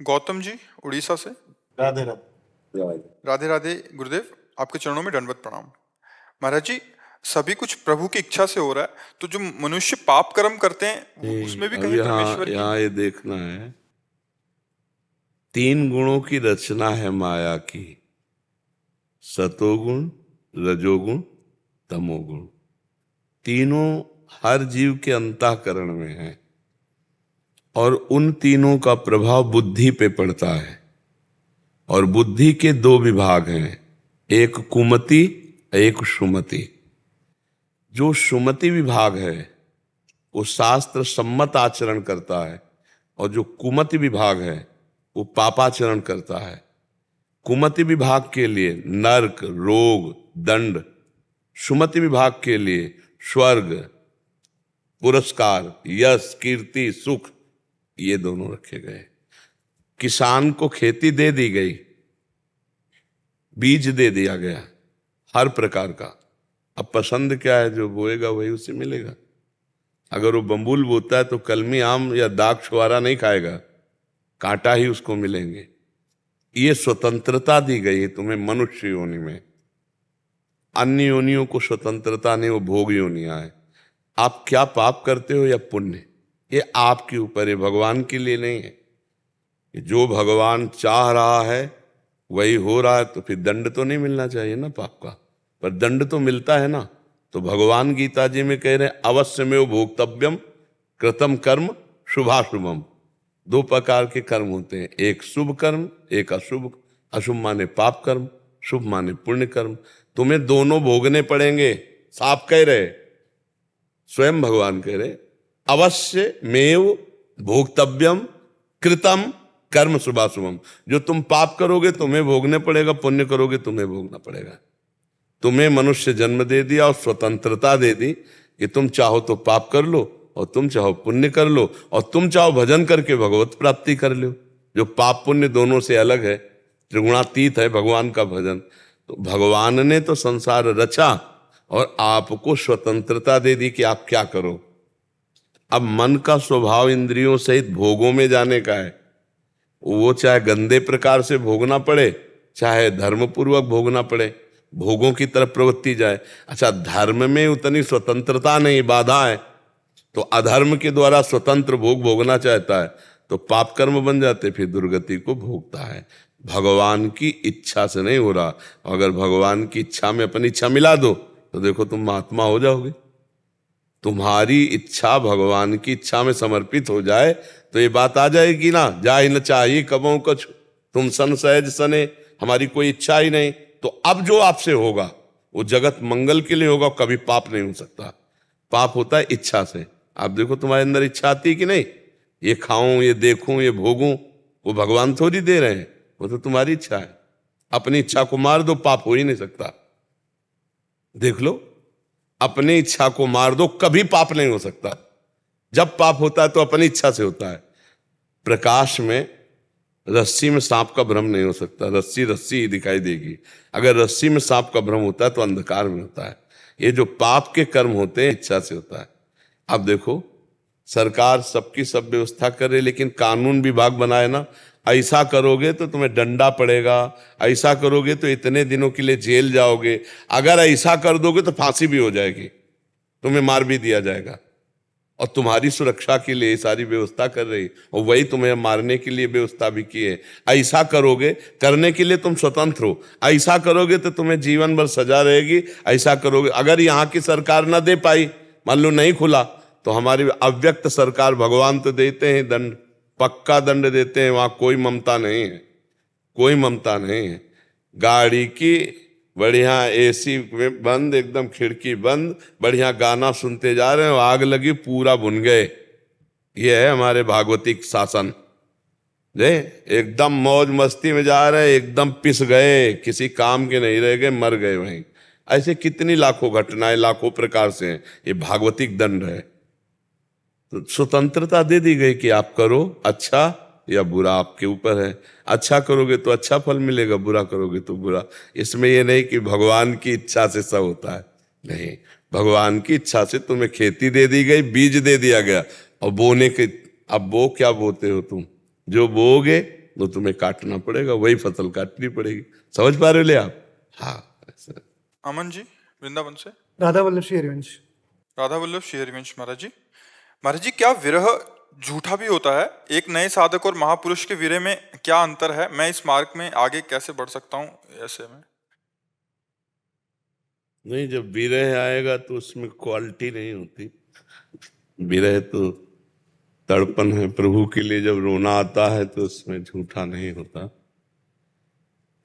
गौतम जी उड़ीसा से। राधे राधे। राधे राधे गुरुदेव, आपके चरणों में दंडवत प्रणाम। महाराज जी, सभी कुछ प्रभु की इच्छा से हो रहा है, तो जो मनुष्य पाप कर्म करते हैं उसमें भी अब कहीं यहाँ परमेश्वर की। यहाँ ये देखना है, 3 गुणों की रचना है माया की, सतोगुण, रजोगुण, तमोगुण। तीनों हर जीव के अंतःकरण में है और उन तीनों का प्रभाव बुद्धि पे पड़ता है। और बुद्धि के 2 विभाग हैं, एक कुमति, एक सुमति। जो सुमति विभाग है वो शास्त्र सम्मत आचरण करता है और जो कुमति विभाग है वो पापाचरण करता है। कुमति विभाग के लिए नरक, रोग, दंड, सुमति विभाग के लिए स्वर्ग, पुरस्कार, यश, कीर्ति, सुख, ये दोनों रखे गए। किसान को खेती दे दी गई, बीज दे दिया गया हर प्रकार का। अब पसंद क्या है, जो बोएगा वही उसे मिलेगा। अगर वो बम्बुल बोता है तो कलमी आम या दाग छुआरा नहीं खाएगा, कांटा ही उसको मिलेंगे। ये स्वतंत्रता दी गई है तुम्हें मनुष्य योनि में। अन्य योनियों को स्वतंत्रता नहीं, वो भोग योनियां है। आप क्या पाप करते हो या पुण्य, ये आपके ऊपर है, भगवान के लिए नहीं है। जो भगवान चाह रहा है वही हो रहा है, तो फिर दंड तो नहीं मिलना चाहिए ना पाप का, पर दंड तो मिलता है ना। तो भगवान गीता जी में कह रहे हैं, अवश्यमेव भोक्तव्यम कृतम कर्म शुभाशुभम। 2 प्रकार के कर्म होते हैं, एक शुभ कर्म, एक अशुभ। अशुभ माने पाप कर्म, शुभ माने पुण्य कर्म। तुम्हें दोनों भोगने पड़ेंगे, साफ कह रहे, स्वयं भगवान कह रहे, अवश्य मेव भोक्तव्यम कृतम कर्म शुभाशुभम। जो तुम पाप करोगे तुम्हें भोगने पड़ेगा, पुण्य करोगे तुम्हें भोगना पड़ेगा। तुम्हें मनुष्य जन्म दे दिया और स्वतंत्रता दे दी कि तुम चाहो तो पाप कर लो और तुम चाहो पुण्य कर लो, और तुम चाहो भजन करके भगवत प्राप्ति कर लो। जो पाप पुण्य दोनों से अलग है, त्रिगुणातीत है भगवान का भजन। तो भगवान ने तो संसार रचा और आपको स्वतंत्रता दे दी कि आप क्या करो। अब मन का स्वभाव इंद्रियों सहित भोगों में जाने का है। वो चाहे गंदे प्रकार से भोगना पड़े, चाहे धर्मपूर्वक भोगना पड़े, भोगों की तरफ प्रवृत्ति जाए। अच्छा, धर्म में उतनी स्वतंत्रता नहीं, बाधा है, तो अधर्म के द्वारा स्वतंत्र भोग भोगना चाहता है तो पाप कर्म बन जाते, फिर दुर्गति को भोगता है। भगवान की इच्छा से नहीं हो रहा। अगर भगवान की इच्छा में अपनी इच्छा मिला दो तो देखो तुम महात्मा हो जाओगे। तुम्हारी इच्छा भगवान की इच्छा में समर्पित हो जाए तो ये बात आ जाएगी ना, जाए न चाहिए कबों कछु तुम सन सहज सने, हमारी कोई इच्छा ही नहीं। तो अब जो आपसे होगा वो जगत मंगल के लिए होगा, कभी पाप नहीं हो सकता। पाप होता है इच्छा से। आप देखो तुम्हारे अंदर इच्छा आती है कि नहीं, ये खाऊं, ये देखूं, ये भोगूं, वो भगवान थोड़ी दे रहे हैं, वो तो तुम्हारी इच्छा है। अपनी इच्छा को मार दो, पाप हो ही नहीं सकता। देख लो, अपनी इच्छा को मार दो, कभी पाप नहीं हो सकता। जब पाप होता है तो अपनी इच्छा से होता है। प्रकाश में रस्सी में सांप का भ्रम नहीं हो सकता, रस्सी रस्सी ही दिखाई देगी। अगर रस्सी में सांप का भ्रम होता है तो अंधकार में होता है। ये जो पाप के कर्म होते हैं इच्छा से होता है। अब देखो, सरकार सबकी सब व्यवस्था करे, लेकिन कानून विभाग बनाए ना, ऐसा करोगे तो तुम्हें डंडा पड़ेगा, ऐसा करोगे तो इतने दिनों के लिए जेल जाओगे, अगर ऐसा कर दोगे तो फांसी भी हो जाएगी, तुम्हें मार भी दिया जाएगा। और तुम्हारी सुरक्षा के लिए सारी व्यवस्था कर रही, और वही तुम्हें मारने के लिए व्यवस्था भी की है। ऐसा करोगे, करने के लिए तुम स्वतंत्र हो, ऐसा करोगे तो तुम्हें जीवन भर सजा रहेगी। ऐसा करोगे, अगर यहाँ की सरकार ना दे पाई, मान लो नहीं खुला, तो हमारी अव्यक्त सरकार, भगवान तो देते हैं दंड, पक्का दंड देते हैं। वहां कोई ममता नहीं है, कोई ममता नहीं है। गाड़ी की बढ़िया एसी में बंद, एकदम खिड़की बंद, बढ़िया गाना सुनते जा रहे हैं, आग लगी पूरा भुन गए। ये है हमारे भागवतिक शासन। जे एकदम मौज मस्ती में जा रहे हैं, एकदम पिस गए, किसी काम के नहीं रह गए, मर गए वहीं। ऐसे कितनी लाखों घटनाएं, लाखों प्रकार से हैं। ये भागवतिक दंड है। तो स्वतंत्रता दे दी गई कि आप करो अच्छा या बुरा, आपके ऊपर है। अच्छा करोगे तो अच्छा फल मिलेगा, बुरा करोगे तो बुरा। इसमें ये नहीं कि भगवान की इच्छा से सब होता है, नहीं। भगवान की इच्छा से तुम्हें खेती दे दी गई, बीज दे दिया गया, और बोने के, अब बो क्या बोते हो तुम, जो बोगे तो तुम्हें काटना पड़ेगा, वही फसल काटनी पड़ेगी। समझ पा रहे हो ले आप? हाँ ऐसा। अमन जी वृंदावन से। राधा वल्लभ श्री हरिवंश। राधा वल्लभ श्री हरिवंश। महाराज जी क्या विरह झूठा भी होता है? एक नए साधक और महापुरुष के विरह में क्या अंतर है? मैं इस मार्ग में आगे कैसे बढ़ सकता हूँ ऐसे में? नहीं, जब विरह आएगा तो उसमें क्वालिटी नहीं होती। विरह तो तड़पन है प्रभु के लिए। जब रोना आता है तो उसमें झूठा नहीं होता।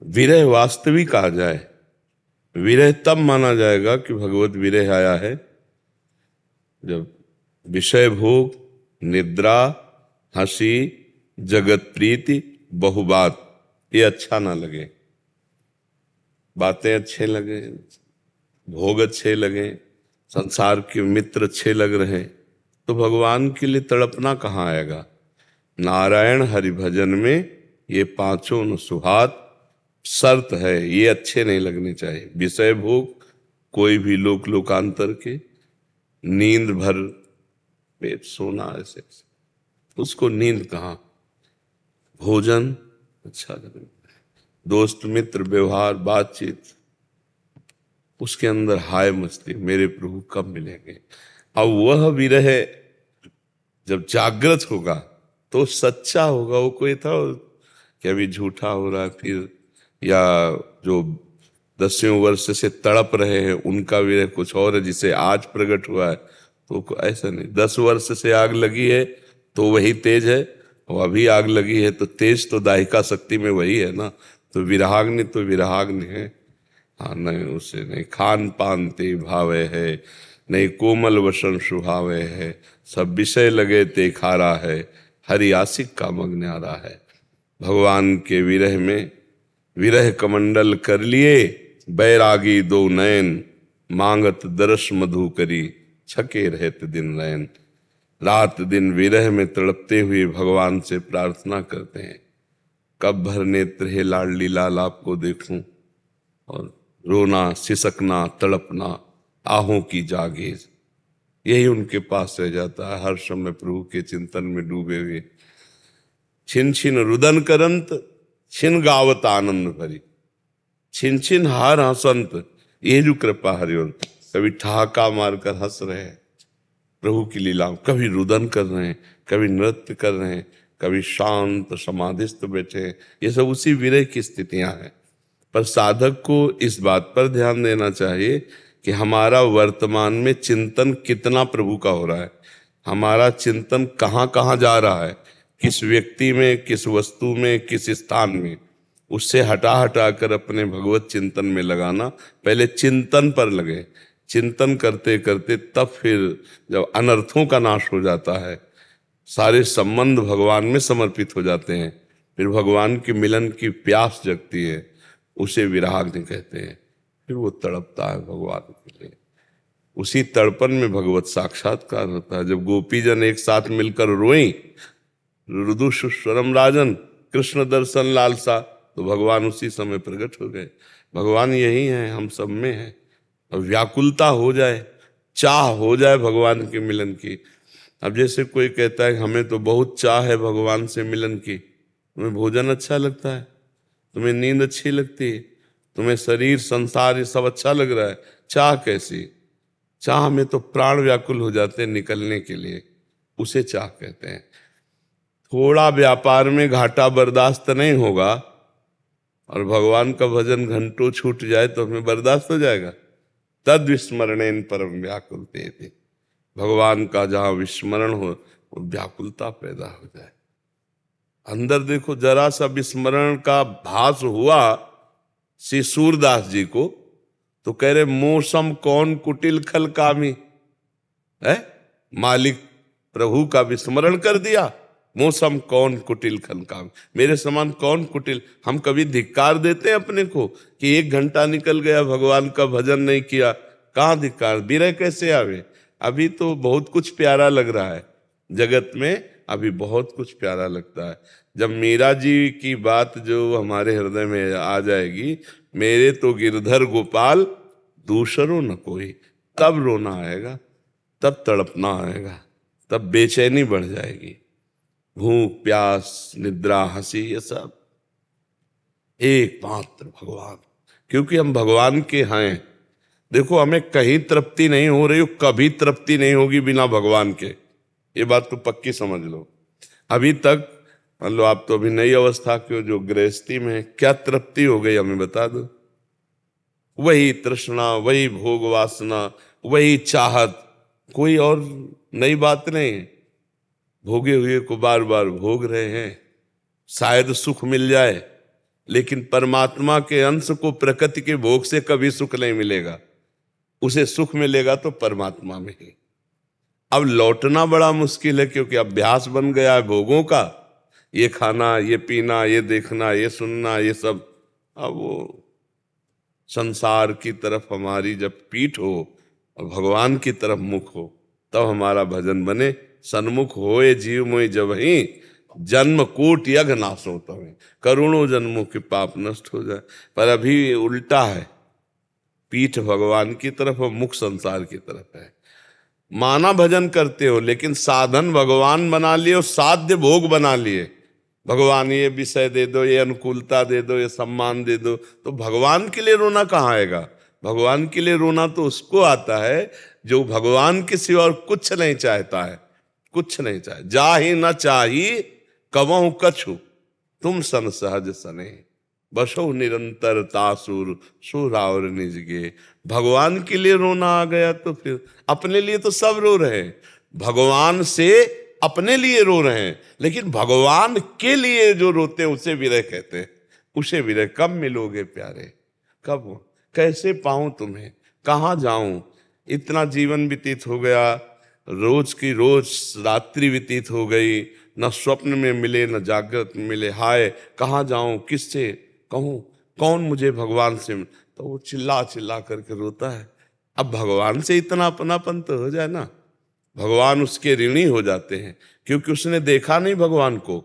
विरह वास्तविक आ जाए, विरह तब माना जाएगा कि भगवत विरह आया है जब विषय भोग, निद्रा, हंसी, जगत प्रीति, बहुबात ये अच्छा ना लगे, बातें अच्छे लगे, भोग अच्छे लगे, संसार के मित्र अच्छे लग रहे, तो भगवान के लिए तड़पना कहाँ आएगा? नारायण हरि भजन में ये पांचों न सुहात शर्त है, ये अच्छे नहीं लगने चाहिए। विषय भोग कोई भी लोक लोकांतर के, नींद भर पेट सोना ऐसे, उसको नींद कहाँ? भोजन अच्छा लगे, दोस्त मित्र व्यवहार बातचीत, उसके अंदर हाय मस्ती, मेरे प्रभु कब मिलेंगे। अब वह विरह जब जागृत होगा तो सच्चा होगा। वो कोई था कि अभी झूठा हो रहा है फिर, या जो दसियों वर्ष से तड़प रहे हैं उनका विरह कुछ और है जिसे आज प्रकट हुआ है, तो ऐसा नहीं। 10 वर्ष से आग लगी है तो वही तेज है, और अभी आग लगी है तो तेज तो दाहिका शक्ति में वही है ना। तो विरहाग्नि तो विरहाग्नि है। हाँ, नहीं उसे नहीं खान पान ते भावे है, नहीं कोमल वसन सुहावे है, सब विषय लगे ते खारा है, हरि आशिक का मग न्यारा है। भगवान के विरह में विरह कमंडल कर लिए, बैरागी दो नयन, मांगत दरस मधु करी, छके रहत दिन नयन। रात दिन विरह में तड़पते हुए भगवान से प्रार्थना करते हैं, कब भर नेत्र हे लाडली लाल आपको देखूं, और रोना सिसकना तड़पना आहों की जागीर, यही उनके पास रह जाता है। हर समय प्रभु के चिंतन में डूबे हुए। छिन छिन रुदन करंत, छिन गावत आनंद भरी, छिन छिन हार हंसंत, ये जो कृपा हरिवंत। कभी ठहाका मारकर हंस रहे हैं प्रभु की लीला, कभी रुदन कर रहे हैं, कभी नृत्य कर रहे हैं, कभी शांत समाधिस्थ बैठे हैं। ये सब उसी विरह की स्थितियां हैं। पर साधक को इस बात पर ध्यान देना चाहिए कि हमारा वर्तमान में चिंतन कितना प्रभु का हो रहा है, हमारा चिंतन कहाँ कहाँ जा रहा है, किस व्यक्ति में, किस वस्तु में, किस स्थान में। उससे हटा हटा कर अपने भगवत चिंतन में लगाना। पहले चिंतन पर लगे, चिंतन करते करते तब फिर जब अनर्थों का नाश हो जाता है, सारे संबंध भगवान में समर्पित हो जाते हैं, फिर भगवान के मिलन की प्यास जगती है, उसे विराग्नि कहते हैं। फिर वो तड़पता है भगवान के लिए। उसी तड़पन में भगवत साक्षात्कार होता है। जब गोपीजन एक साथ मिलकर रोई, रुदु सुस्वरम राजन, कृष्ण दर्शन लालसा, तो भगवान उसी समय प्रकट हो गए। भगवान यही है, हम सब में है। अब व्याकुलता हो जाए, चाह हो जाए भगवान के मिलन की। अब जैसे कोई कहता है हमें तो बहुत चाह है भगवान से मिलन की। तुम्हें भोजन अच्छा लगता है, तुम्हें नींद अच्छी लगती है, तुम्हें शरीर संसार ये सब अच्छा लग रहा है, चाह कैसी? चाह में तो प्राण व्याकुल हो जाते हैं निकलने के लिए, उसे चाह कहते हैं। थोड़ा व्यापार में घाटा बर्दाश्त नहीं होगा और भगवान का भजन घंटों छूट जाए तो हमें बर्दाश्त हो जाएगा। तद विस्मरणेन परम व्याकुलते थे। भगवान का जहां विस्मरण हो वो व्याकुलता पैदा हो जाए। अंदर देखो, जरा सा विस्मरण का भास हुआ श्री सूरदास जी को तो कह रहे मौसम कौन कुटिल खल कामी है। मालिक प्रभु का विस्मरण कर दिया, मौसम कौन कुटिल खल कामी। मेरे समान कौन कुटिल। हम कभी धिक्कार देते हैं अपने को कि 1 घंटा निकल गया भगवान का भजन नहीं किया। कहाँ धिक्कार? विरह कैसे आवे? अभी तो बहुत कुछ प्यारा लग रहा है जगत में, अभी बहुत कुछ प्यारा लगता है। जब मीरा जी की बात जो हमारे हृदय में आ जाएगी, मेरे तो गिरधर गोपाल दूसरों न कोई, तब रोना आएगा, तब तड़पना आएगा, तब बेचैनी बढ़ जाएगी। भूख प्यास निद्रा हंसी, ये सब एकमात्र भगवान। क्योंकि हम भगवान के हैं। देखो, हमें कहीं तृप्ति नहीं हो रही, कभी तृप्ति नहीं होगी बिना भगवान के, ये बात तो पक्की समझ लो। अभी तक मान लो आप तो अभी नई अवस्था के हो, जो गृहस्थी में है, क्या तृप्ति हो गई हमें बता दो। वही तृष्णा, वही भोग वासना, वही चाहत, कोई और नई बात नहीं। भोगे हुए को बार बार भोग रहे हैं, शायद सुख मिल जाए, लेकिन परमात्मा के अंश को प्रकृति के भोग से कभी सुख नहीं मिलेगा। उसे सुख मिलेगा तो परमात्मा में ही। अब लौटना बड़ा मुश्किल है, क्योंकि अभ्यास बन गया है भोगों का, ये खाना, ये पीना, ये देखना, ये सुनना, ये सब। अब वो संसार की तरफ हमारी जब पीठ हो और भगवान की तरफ मुख हो, तब हमारा भजन बने। सन्मुख होए जीव मोहि जबहि, जन्म कोट यज्ञ नाशो तमें, करोड़ों जन्मों के पाप नष्ट हो जाए। पर अभी उल्टा है, पीठ भगवान की तरफ और मुख संसार की तरफ है। माना भजन करते हो, लेकिन साधन भगवान बना लिए और साध्य भोग बना लिए। भगवान ये विषय दे दो, ये अनुकूलता दे दो, ये सम्मान दे दो, तो भगवान के लिए रोना कहाँ आएगा। भगवान के लिए रोना तो उसको आता है जो भगवान के सिवा और कुछ नहीं चाहता है, कुछ नहीं चाहे। जा ही न चाही कवहु कछु, तुम सन सहज सने, बसो निरंतर तासुर सुरावर निजगे। भगवान के लिए रोना आ गया तो फिर अपने लिए तो सब रो रहे हैं, भगवान से अपने लिए रो रहे हैं, लेकिन भगवान के लिए जो रोते हैं उसे विरह कहते हैं। उसे विरह। कब मिलोगे प्यारे, कब, कैसे पाऊं तुम्हें, कहाँ जाऊं। इतना जीवन व्यतीत हो गया, रोज की रोज रात्रि व्यतीत हो गई, न स्वप्न में मिले न जागृत में मिले। हाय कहाँ जाऊं, किससे कहूं, कौन मुझे भगवान से। तो वो चिल्ला चिल्ला करके रोता है। अब भगवान से इतना अपनापन तो हो जाए ना, भगवान उसके ऋणी हो जाते हैं, क्योंकि उसने देखा नहीं भगवान को,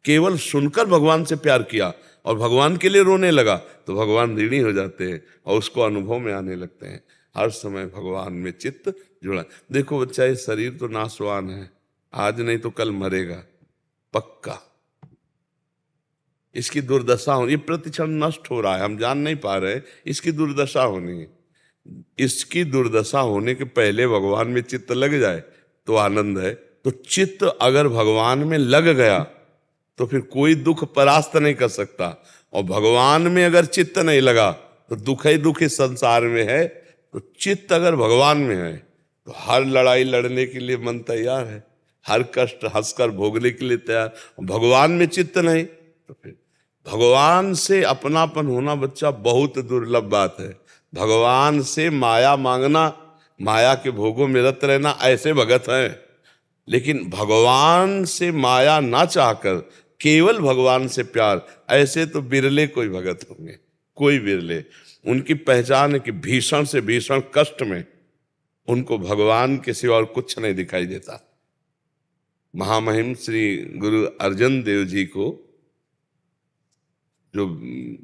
केवल सुनकर भगवान से प्यार किया और भगवान के लिए रोने लगा, तो भगवान ऋणी हो जाते हैं और उसको अनुभव में आने लगते हैं। हर समय भगवान में चित्त जुड़ा। देखो बच्चा, ये शरीर तो नाशवान है, आज नहीं तो कल मरेगा पक्का। इसकी दुर्दशा हो, ये प्रतिक्षण नष्ट हो रहा है, हम जान नहीं पा रहे, इसकी दुर्दशा होनी है। इसकी दुर्दशा होने के पहले भगवान में चित्त लग जाए तो आनंद है। तो चित्त अगर भगवान में लग गया तो फिर कोई दुख परास्त नहीं कर सकता। और भगवान में अगर चित्त नहीं लगा तो दुख ही दुख इस संसार में है। तो चित्त अगर भगवान में है तो हर लड़ाई लड़ने के लिए मन तैयार है, हर कष्ट हंसकर भोगने के लिए तैयार। भगवान में चित्त नहीं तो फिर भगवान से अपनापन होना बच्चा बहुत दुर्लभ बात है। भगवान से माया मांगना, माया के भोगों में रत रहना, ऐसे भगत हैं। लेकिन भगवान से माया ना चाहकर केवल भगवान से प्यार, ऐसे तो बिरले कोई भगत होंगे, कोई बिरले। उनकी पहचान है कि भीषण से भीषण कष्ट में उनको भगवान के सिवा और कुछ नहीं दिखाई देता। महामहिम श्री गुरु अर्जन देव जी को जो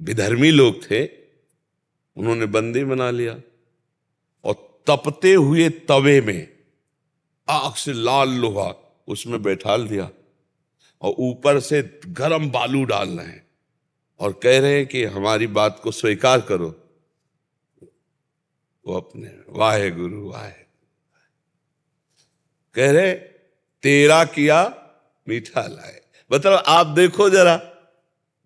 विधर्मी लोग थे उन्होंने बंदी बना लिया और तपते हुए तवे में आग से लाल लोहा उसमें बैठा दिया और ऊपर से गरम बालू डाल रहे हैं और कह रहे हैं कि हमारी बात को स्वीकार करो। वो अपने वाहे गुरु वाहे कह रहे, तेरा किया मीठा लाए। मतलब आप देखो जरा,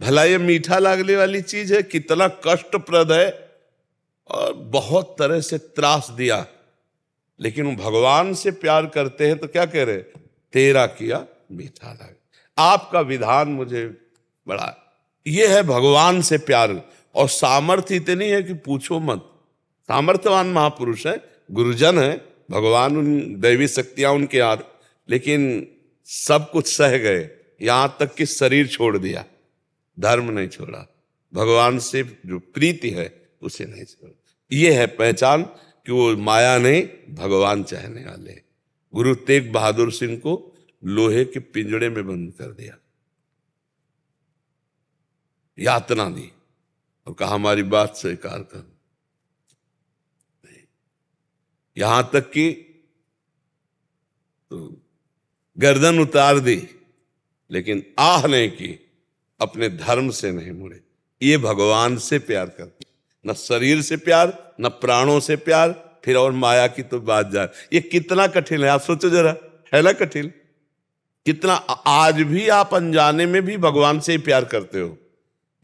भला ये मीठा लागने वाली चीज है, कितना कष्टप्रद है और बहुत तरह से त्रास दिया। लेकिन वो भगवान से प्यार करते हैं तो क्या कह रहे, तेरा किया मीठा लागे। आपका विधान मुझे बड़ा, ये है भगवान से प्यार। और सामर्थ्य इतनी है कि पूछो मत। सामर्थ्यवान महापुरुष है, गुरुजन है, भगवान उन दैवी शक्तियां उनके हाथ, लेकिन सब कुछ सह गए, यहां तक कि शरीर छोड़ दिया, धर्म नहीं छोड़ा। भगवान से जो प्रीति है उसे नहीं छोड़ा। ये है पहचान कि वो माया नहीं, भगवान चाहने वाले। गुरु तेग बहादुर सिंह को लोहे के पिंजड़े में बंद कर दिया, यातना दी और कहा हमारी बात स्वीकार कर। यहां तक कि तो गर्दन उतार दी लेकिन आह नहीं की, अपने धर्म से नहीं मुड़े। ये भगवान से प्यार करते, न शरीर से प्यार, न प्राणों से प्यार, फिर और माया की तो बात जाए। ये कितना कठिन है, आप सोचो जरा, है ना कठिन कितना। आज भी आप अनजाने में भी भगवान से ही प्यार करते हो,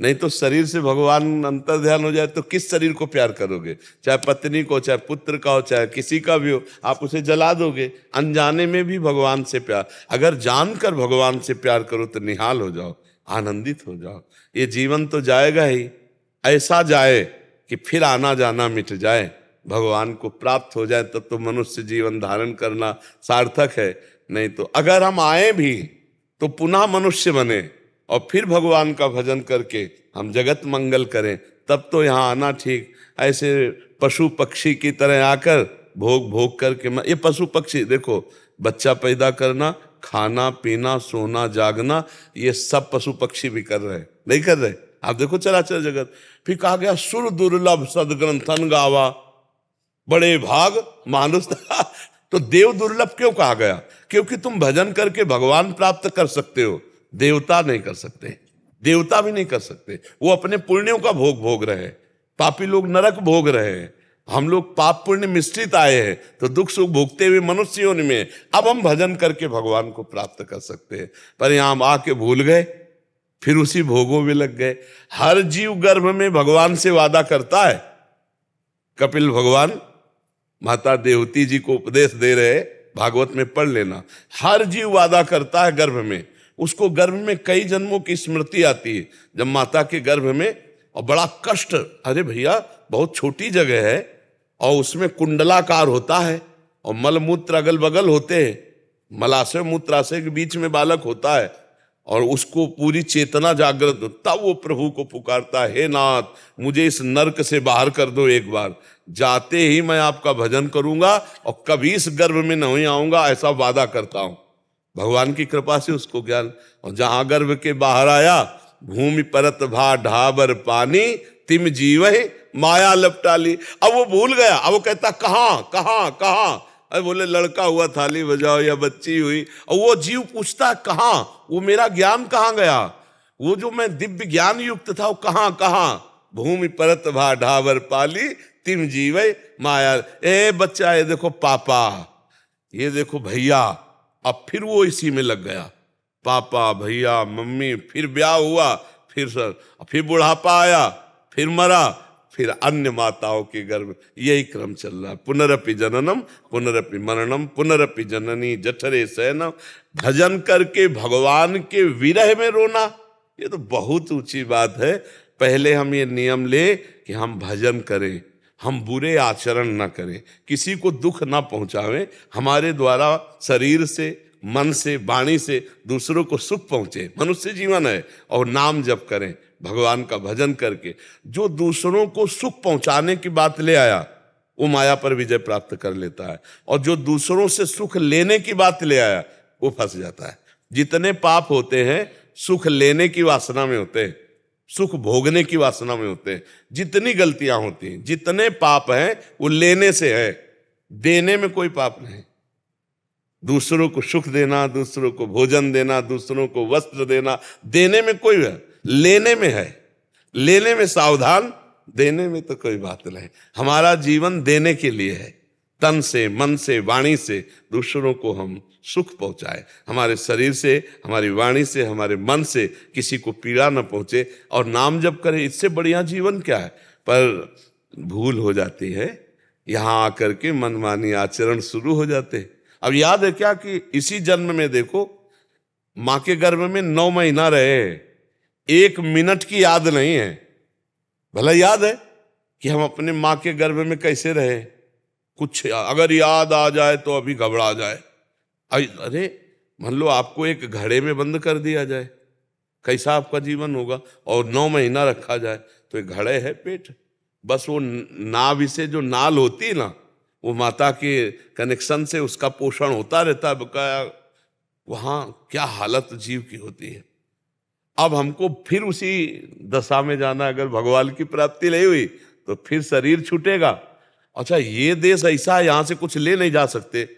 नहीं तो शरीर से भगवान अंतर ध्यान हो जाए तो किस शरीर को प्यार करोगे? चाहे पत्नी को, चाहे पुत्र का हो, चाहे किसी का भी हो, आप उसे जला दोगे। अनजाने में भी भगवान से प्यार, अगर जानकर भगवान से प्यार करो तो निहाल हो जाओ, आनंदित हो जाओ। ये जीवन तो जाएगा ही, ऐसा जाए कि फिर आना जाना मिट जाए, भगवान को प्राप्त हो जाए, तब तो मनुष्य जीवन धारण करना सार्थक है। नहीं तो अगर हम आए भी तो पुनः मनुष्य बने और फिर भगवान का भजन करके हम जगत मंगल करें, तब तो यहाँ आना ठीक। ऐसे पशु पक्षी की तरह आकर भोग भोग करके, ये पशु पक्षी देखो, बच्चा पैदा करना, खाना पीना, सोना जागना, ये सब पशु पक्षी भी कर रहे, नहीं कर रहे? आप देखो चराचर जगत। फिर कहा गया सुर दुर्लभ सदग्रंथन गावा, बड़े भाग मानुष। तो देव दुर्लभ क्यों कहा गया? क्योंकि तुम भजन करके भगवान प्राप्त कर सकते हो, देवता नहीं कर सकते, देवता भी नहीं कर सकते। वो अपने पुण्यों का भोग भोग रहे हैं, पापी लोग नरक भोग रहे हैं, हम लोग पाप पुण्य मिश्रित आए हैं, तो दुख सुख भोगते हुए मनुष्य योनि में अब हम भजन करके भगवान को प्राप्त कर सकते हैं। पर यहां आके भूल गए, फिर उसी भोगों में लग गए। हर जीव गर्भ में भगवान से वादा करता है। कपिल भगवान माता देवती जी को उपदेश दे रहे, भागवत में पढ़ लेना। हर जीव वादा करता है गर्भ में, उसको गर्भ में कई जन्मों की स्मृति आती है, जब माता के गर्भ में, और बड़ा कष्ट। अरे भैया बहुत छोटी जगह है और उसमें कुंडलाकार होता है और मलमूत्र अगल बगल होते हैं, मलाशय मूत्राशय के बीच में बालक होता है और उसको पूरी चेतना जागृत, तब वो प्रभु को पुकारता है, हे नाथ मुझे इस नरक से बाहर कर दो एक बार, जाते ही मैं आपका भजन करूंगा और कभी इस गर्भ में नहीं आऊंगा, ऐसा वादा करता हूं। भगवान की कृपा से उसको ज्ञान, और जहां गर्भ के बाहर आया, भूमि परत भा ढाबर पानी, तिम जीव माया लपटा ली। अब वो भूल गया, अब वो कहता कहां कहां कहां, अरे बोले लड़का हुआ थाली बजाओ या बच्ची हुई, और वो जीव पूछता कहां, वो मेरा ज्ञान कहां गया, वो जो मैं दिव्य ज्ञान युक्त था वो कहां कहां। भूमि परत भा ढाबर पाली, तिम जीव माया। ए बच्चा, ये देखो पापा, ये देखो भैया। अब फिर वो इसी में लग गया, पापा भैया मम्मी, फिर ब्याह हुआ, फिर बुढ़ापा आया, फिर मरा, फिर अन्य माताओं के गर्भ, यही क्रम चल रहा है। पुनरपि जननम पुनरपि मरणम पुनरपि जननी जठरे शयनम। भजन करके भगवान के विरह में रोना, ये तो बहुत ऊंची बात है। पहले हम ये नियम ले कि हम भजन करें, हम बुरे आचरण ना करें, किसी को दुख ना पहुंचावें, हमारे द्वारा शरीर से, मन से, वाणी से दूसरों को सुख पहुंचे, मनुष्य जीवन है। और नाम जप करें, भगवान का भजन करके। जो दूसरों को सुख पहुंचाने की बात ले आया, वो माया पर विजय प्राप्त कर लेता है, और जो दूसरों से सुख लेने की बात ले आया, वो फंस जाता है। जितने पाप होते हैं सुख लेने की वासना में होते हैं, सुख भोगने की वासना में होते हैं। जितनी गलतियां होती हैं, जितने पाप हैं, वो लेने से है, देने में कोई पाप नहीं। दूसरों को सुख देना, दूसरों को भोजन देना, दूसरों को वस्त्र देना, देने में कोई है, लेने में है। लेने में सावधान, देने में तो कोई बात नहीं। हमारा जीवन देने के लिए है, तन से, मन से, वाणी से दूसरों को हम सुख पहुंचाए, हमारे शरीर से, हमारी वाणी से, हमारे मन से किसी को पीड़ा न पहुंचे, और नाम जप करें। इससे बढ़िया जीवन क्या है? पर भूल हो जाती है, यहां आकर के मनमानी आचरण शुरू हो जाते हैं। अब याद है क्या कि इसी जन्म में देखो, मां के गर्भ में 9 महीना रहे, 1 मिनट की याद नहीं है। भला याद है कि हम अपने मां के गर्भ में कैसे रहे? कुछ अगर याद आ जाए तो अभी घबरा जाए। अरे मान लो आपको एक घड़े में बंद कर दिया जाए, कैसा आपका जीवन होगा? और 9 महीना रखा जाए तो एक घड़े है पेट, बस वो नाभि से जो नाल होती है ना, वो माता के कनेक्शन से उसका पोषण होता रहता है बकाया। वहां क्या हालत जीव की होती है। अब हमको फिर उसी दशा में जाना, अगर भगवान की प्राप्ति नहीं हुई तो फिर शरीर छूटेगा। अच्छा, ये देश ऐसा है, यहां से कुछ ले नहीं जा सकते।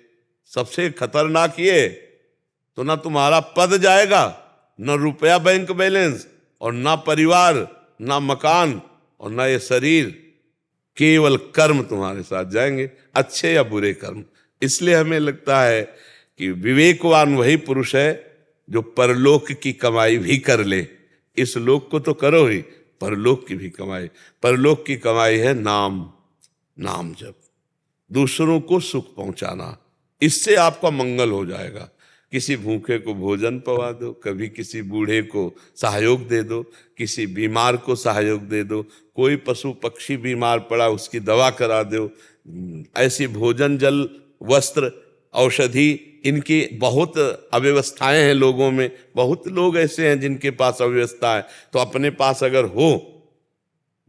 सबसे खतरनाक ये, तो ना तुम्हारा पद जाएगा न रुपया बैंक बैलेंस, और ना परिवार, ना मकान, और ना ये शरीर। केवल कर्म तुम्हारे साथ जाएंगे, अच्छे या बुरे कर्म। इसलिए हमें लगता है कि विवेकवान वही पुरुष है जो परलोक की कमाई भी कर ले। इस लोक को तो करो ही, परलोक की भी कमाई। परलोक की कमाई है नाम, नाम जप, दूसरों को सुख पहुंचाना। इससे आपका मंगल हो जाएगा। किसी भूखे को भोजन पवा दो, कभी किसी बूढ़े को सहयोग दे दो, किसी बीमार को सहयोग दे दो, कोई पशु पक्षी बीमार पड़ा उसकी दवा करा दो। ऐसी भोजन, जल, वस्त्र, औषधि, इनकी बहुत अव्यवस्थाएं हैं लोगों में। बहुत लोग ऐसे हैं जिनके पास अव्यवस्था है। तो अपने पास अगर हो,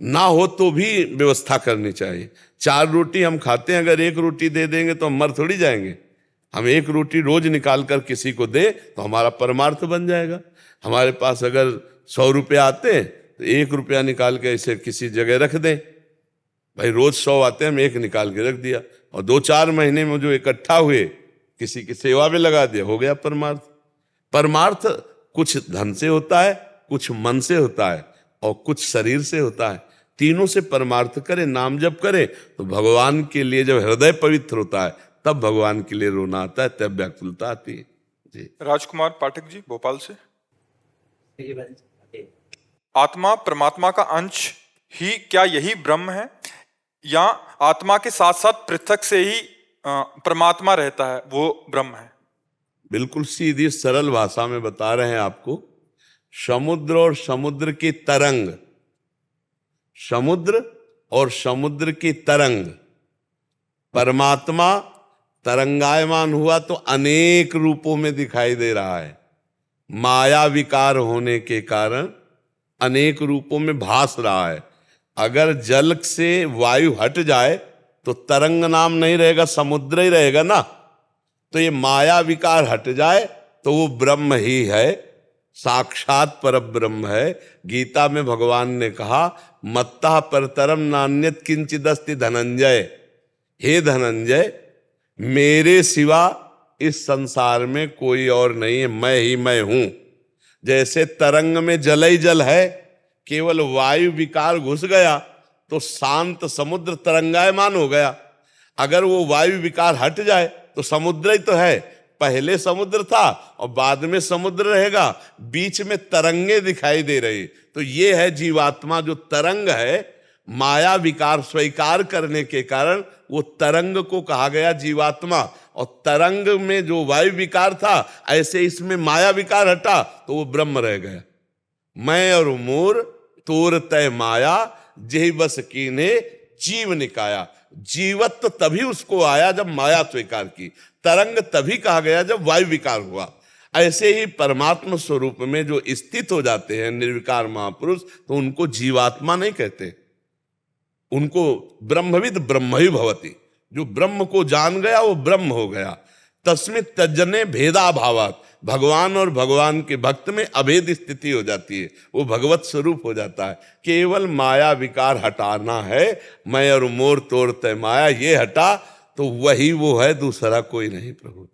ना हो तो भी व्यवस्था करनी चाहिए। 4 रोटी हम खाते हैं, अगर 1 रोटी दे देंगे तो हम मर थोड़ी जाएंगे। हम 1 रोटी रोज निकाल कर किसी को दे तो हमारा परमार्थ बन जाएगा। हमारे पास अगर 100 रुपया आते हैं तो 1 रुपया निकाल के इसे किसी जगह रख दें। भाई रोज 100 आते हैं, हम 1 निकाल के रख दिया, और 2-4 महीने में जो इकट्ठा हुए किसी की सेवा में लगा दिया, हो गया परमार्थ। परमार्थ कुछ धन से होता है, कुछ मन से होता है, और कुछ शरीर से होता है। तीनों से परमार्थ करे, नाम जप करे, तो भगवान के लिए जब हृदय पवित्र होता है तब भगवान के लिए रोना आता है, तब व्याकुलता आती है। जी। राजकुमार पाठक जी, भोपाल से। आत्मा परमात्मा का अंश ही क्या यही ब्रह्म है, या आत्मा के साथ साथ पृथक से ही परमात्मा रहता है, वो ब्रह्म है? बिल्कुल सीधी सरल भाषा में बता रहे हैं आपको। समुद्र और समुद्र की तरंग, समुद्र और समुद्र की तरंग, परमात्मा तरंगायमान हुआ तो अनेक रूपों में दिखाई दे रहा है। माया विकार होने के कारण अनेक रूपों में भास रहा है। अगर जल से वायु हट जाए तो तरंग नाम नहीं रहेगा, समुद्र ही रहेगा ना। तो ये माया विकार हट जाए तो वो ब्रह्म ही है, साक्षात पर ब्रह्म है। गीता में भगवान ने कहा, मत्तः परतरम नान्यत किंचिदस्ति धनंजय। हे धनंजय, मेरे सिवा इस संसार में कोई और नहीं है, मैं ही मैं हूं। जैसे तरंग में जल ही जल है, केवल वायु विकार घुस गया तो शांत समुद्र तरंगायमान हो गया। अगर वो वायु विकार हट जाए तो समुद्र ही तो है। पहले समुद्र था और बाद में समुद्र रहेगा, बीच में तरंगे दिखाई दे रही। तो ये है जीवात्मा, जो तरंग है। माया विकार स्वीकार करने के कारण वो तरंग को कहा गया जीवात्मा। और तरंग में जो वायु विकार था, ऐसे इसमें माया विकार हटा तो वो ब्रह्म रह गया। मैं और मोर तोर तय माया, जेहि बस कीन्हे जीव निकाया। जीवत्व तभी उसको आया जब माया स्वीकार की। तरंग तभी कहा गया जब वायु विकार हुआ। ऐसे ही परमात्मा स्वरूप में जो स्थित हो जाते हैं निर्विकार महापुरुष, तो उनको जीवात्मा नहीं कहते, उनको ब्रह्मविद ब्रह्म ही भवति। जो ब्रह्म को जान गया वो ब्रह्म हो गया। तस्मित् तज्जने भेदाभावात्, भगवान और भगवान के भक्त में अभेद स्थिति हो जाती है, वो भगवत स्वरूप हो जाता है। केवल माया विकार हटाना है। मैं और मोर तोर तय माया, ये हटा तो वही वो है, दूसरा कोई नहीं प्रभु।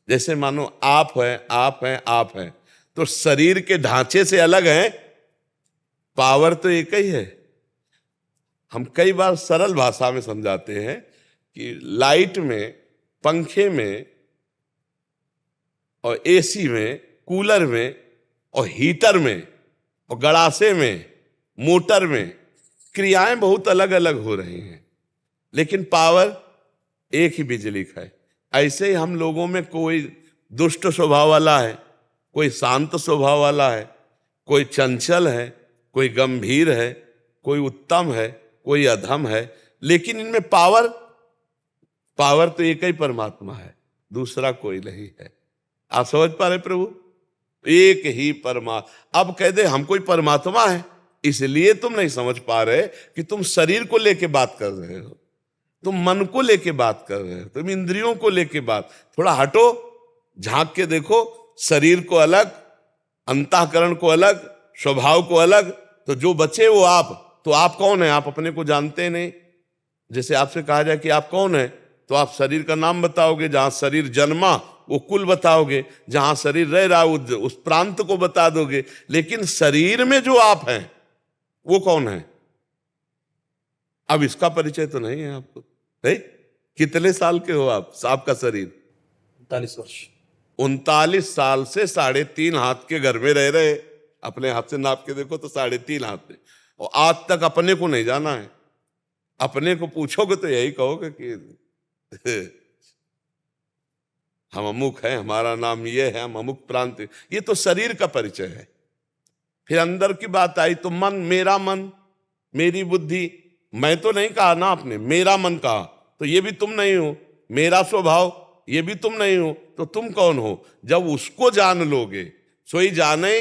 जैसे मानो आप हैं, आप हैं, आप हैं, तो शरीर के ढांचे से अलग हैं, पावर तो एक ही है। हम कई बार सरल भाषा में समझाते हैं कि लाइट में, पंखे में और एसी में, कूलर में और हीटर में और गड़ासे में, मोटर में क्रियाएं बहुत अलग अलग हो रही हैं, लेकिन पावर एक ही बिजली का है। ऐसे ही हम लोगों में कोई दुष्ट स्वभाव वाला है, कोई शांत स्वभाव वाला है, कोई चंचल है, कोई गंभीर है, कोई उत्तम है, कोई अधम है, लेकिन इनमें पावर तो एक ही परमात्मा है, दूसरा कोई नहीं है। आप समझ पा रहे प्रभु? एक ही परमात्मा। अब कह दे हम कोई परमात्मा है, इसलिए तुम नहीं समझ पा रहे कि तुम शरीर को लेके बात कर रहे हो, तुम मन को लेके बात कर रहे हो, तुम इंद्रियों को लेके बात। थोड़ा हटो, झांक के देखो, शरीर को अलग, अंतःकरण को अलग, स्वभाव को अलग, तो जो बचे वो आप। तो आप कौन है? आप अपने को जानते नहीं। जैसे आपसे कहा जाए कि आप कौन है, तो आप शरीर का नाम बताओगे, जहां शरीर जन्मा वो कुल बताओगे, जहां शरीर रह रहा है उस प्रांत को बता दोगे, लेकिन शरीर में जो आप हैं वो कौन है? अब इसका परिचय तो नहीं है आपको। है? कितने साल के हो आप? आपका शरीर 39 वर्ष। 39 साल से 3.5 हाथ के घर में रह रहे। अपने हाथ से नाप के देखो तो 3.5 हाथ में, और आज तक अपने को नहीं जाना है। अपने को पूछोगे तो यही कहोगे कि हम अमुक हैं, हमारा नाम ये है, हम अमुक प्रांत। ये तो शरीर का परिचय है। फिर अंदर की बात आई तो मन, मेरा मन, मेरी बुद्धि। मैं तो नहीं कहा ना आपने, मेरा मन कहा, तो ये भी तुम नहीं हो। मेरा स्वभाव, ये भी तुम नहीं हो, तो तुम कौन हो? जब उसको जान लोगे, सोई जाने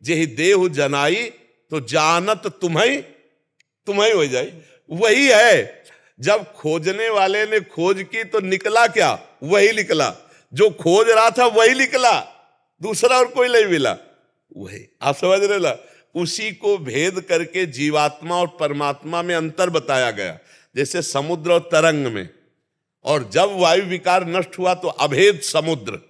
जेहि देहु जनाई, तो जानत तुम्हें हो जाए। वही है। जब खोजने वाले ने खोज की तो निकला क्या? वही निकला। जो खोज रहा था वही निकला, दूसरा और कोई नहीं मिला। वही आप समझ रहे ना? उसी को भेद करके जीवात्मा और परमात्मा में अंतर बताया गया, जैसे समुद्र और तरंग में। और जब वायु विकार नष्ट हुआ तो अभेद समुद्र,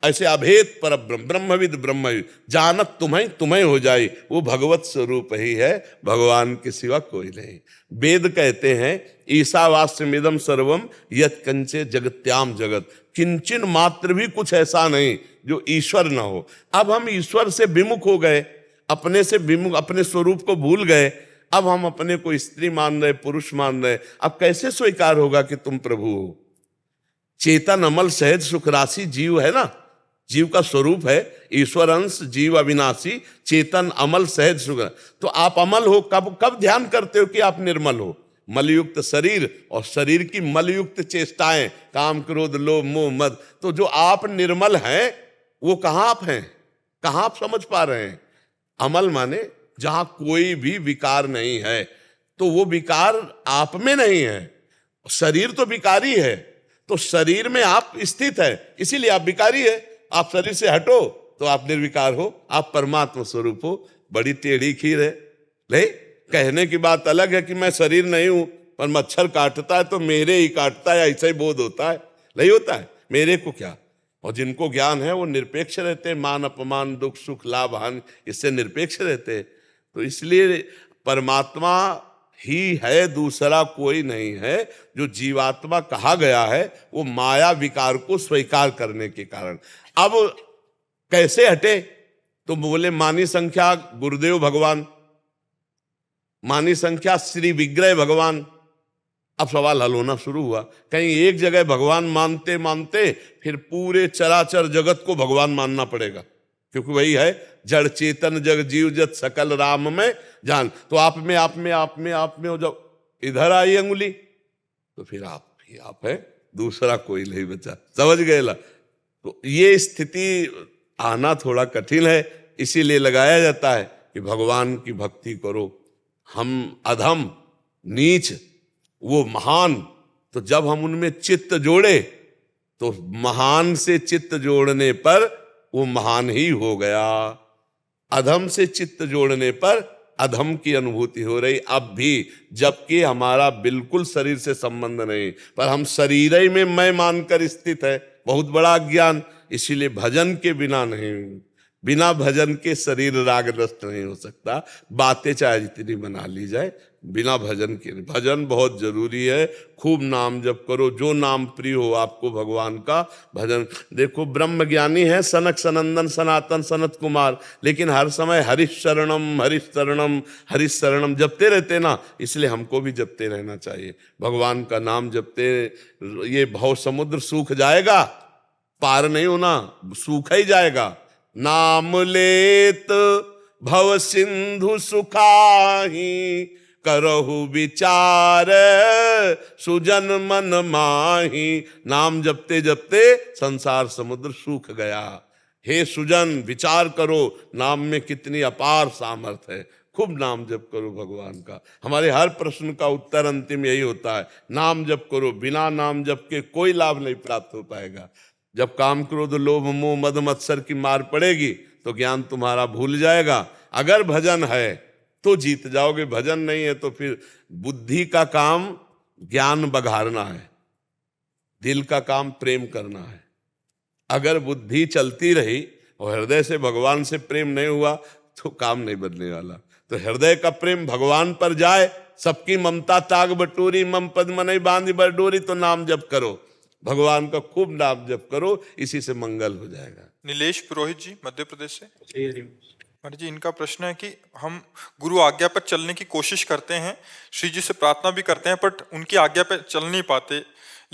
ऐसे अभेद पर ब्रह्मविद ब्रह्मविद, जानत तुम्हें हो जाए। वो भगवत स्वरूप ही है, भगवान के सिवा कोई नहीं। वेद कहते हैं ईशावास्यमिदं सर्वम यत् कंचे जगत्याम जगत, किंचन मात्र भी कुछ ऐसा नहीं जो ईश्वर न हो। अब हम ईश्वर से विमुख हो गए, अपने से विमुख, अपने स्वरूप को भूल गए। अब हम अपने को स्त्री मान रहे, पुरुष मान रहे। अब कैसे स्वीकार होगा कि तुम प्रभु हो? चेतन अमल सहज सुख राशि जीव है ना, जीव का स्वरूप है ईश्वर अंश, जीव अविनाशी, चेतन अमल सहज सुख। तो आप अमल हो कब ध्यान करते हो कि आप निर्मल हो? मलयुक्त शरीर और शरीर की मलयुक्त चेष्टाएं, काम क्रोध लोभ मोह मद। तो जो आप निर्मल हैं वो कहां आप हैं? कहां आप समझ पा रहे हैं? अमल माने जहां कोई भी विकार नहीं है, तो वो विकार आप में नहीं है। शरीर तो विकारी है, तो शरीर में आप स्थित है, इसीलिए आप विकारी है। आप शरीर से हटो तो आप निर्विकार हो, आप परमात्मा स्वरूप हो। बड़ी टेढ़ी खीर है। ले कहने की बात अलग है कि मैं शरीर नहीं हूं, पर मच्छर काटता है तो मेरे ही काटता है, ऐसा ही बोध होता है। नहीं होता है, मेरे को क्या। और जिनको ज्ञान है वो निरपेक्ष रहते हैं, मान अपमान दुख सुख लाभ हानि इससे निरपेक्ष रहते हैं। तो इसलिए परमात्मा ही है, दूसरा कोई नहीं है। जो जीवात्मा कहा गया है वो माया विकार को स्वीकार करने के कारण। अब कैसे हटे? तो बोले मानी संख्या गुरुदेव भगवान, मानी संख्या श्री विग्रह भगवान। अब सवाल हल होना शुरू हुआ। कहीं एक जगह भगवान मानते मानते फिर पूरे चराचर जगत को भगवान मानना पड़ेगा, क्योंकि वही है जड़ चेतन जग जीव जत सकल राम में जान। तो आप में हो जाओ, इधर आई अंगुली तो फिर आप ही आप है, दूसरा कोई नहीं बचा। समझ गए ला? तो ये स्थिति आना थोड़ा कठिन है, इसीलिए लगाया जाता है कि भगवान की भक्ति करो। हम अधम नीच, वो महान। तो जब हम उनमें चित्त जोड़े तो महान से चित्त जोड़ने पर वो महान ही हो गया। अधम से चित्त जोड़ने पर अधम की अनुभूति हो रही अब भी, जबकि हमारा बिल्कुल शरीर से संबंध नहीं, पर हम शरीर ही में मैं मानकर स्थित है। बहुत बड़ा ज्ञान। इसीलिए भजन के बिना नहीं, बिना भजन के शरीर रागग्रस्त नहीं हो सकता। बातें चाहे जितनी बना ली जाए, बिना भजन के। भजन बहुत जरूरी है। खूब नाम जप करो, जो नाम प्रिय हो आपको भगवान का भजन। देखो ब्रह्म ज्ञानी है सनक सनंदन सनातन सनत कुमार, लेकिन हर समय हरिश शरणम हरिश शरणम हरिश शरणम जपते रहते ना, इसलिए हमको भी जपते रहना चाहिए। भगवान का नाम जपते, ये भव समुद्र सूख जाएगा, पार नहीं होना, सूखा ही जाएगा। नाम लेत भव सिंधु सुखाही, करहु विचार सुजन मन माही। नाम जपते जपते संसार समुद्र सूख गया। हे सुजन विचार करो, नाम में कितनी अपार सामर्थ्य है। खूब नाम जप करो भगवान का। हमारे हर प्रश्न का उत्तर अंतिम यही होता है, नाम जप करो। बिना नाम जप के कोई लाभ नहीं प्राप्त हो पाएगा। जब काम क्रोध लोभ मोह मद मत्सर की मार पड़ेगी तो ज्ञान तुम्हारा भूल जाएगा। अगर भजन है तो जीत जाओगे, भजन नहीं है तो फिर बुद्धि का काम ज्ञान बघारना है, दिल का काम प्रेम करना है। अगर बुद्धि चलती रही और हृदय से भगवान से प्रेम नहीं हुआ तो काम नहीं बदलने वाला। तो हृदय का प्रेम भगवान पर जाए, सबकी ममता ताग बटोरी, मम पद मनई बांधी बरडोरी, तो नाम जप करो, भगवान का खूब नाम जप करो, इसी से मंगल हो जाएगा। नीलेश पुरोहित जी मध्य प्रदेश से। महाराज जी, इनका प्रश्न है कि हम गुरु आज्ञा पर चलने की कोशिश करते हैं, श्री जी से प्रार्थना भी करते हैं, बट उनकी आज्ञा पे चल नहीं पाते,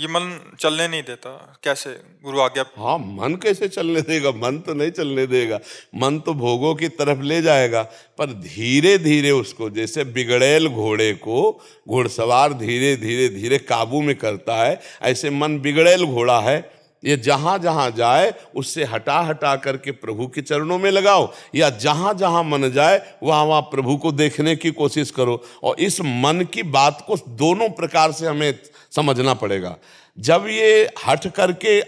ये मन चलने नहीं देता, कैसे गुरु आज्ञा? हाँ, मन कैसे चलने देगा? मन तो नहीं चलने देगा, मन तो भोगों की तरफ ले जाएगा। पर धीरे धीरे उसको, जैसे बिगड़ैल घोड़े को घुड़सवार धीरे धीरे धीरे काबू में करता है, ऐसे मन बिगड़ैल घोड़ा है, ये जहां जहां जाए उससे हटा हटा करके प्रभु के चरणों में लगाओ, या जहां जहां मन जाए वहां वहां प्रभु को देखने की कोशिश करो। और इस मन की बात को दोनों प्रकार से हमें समझना पड़ेगा। जब ये हट करके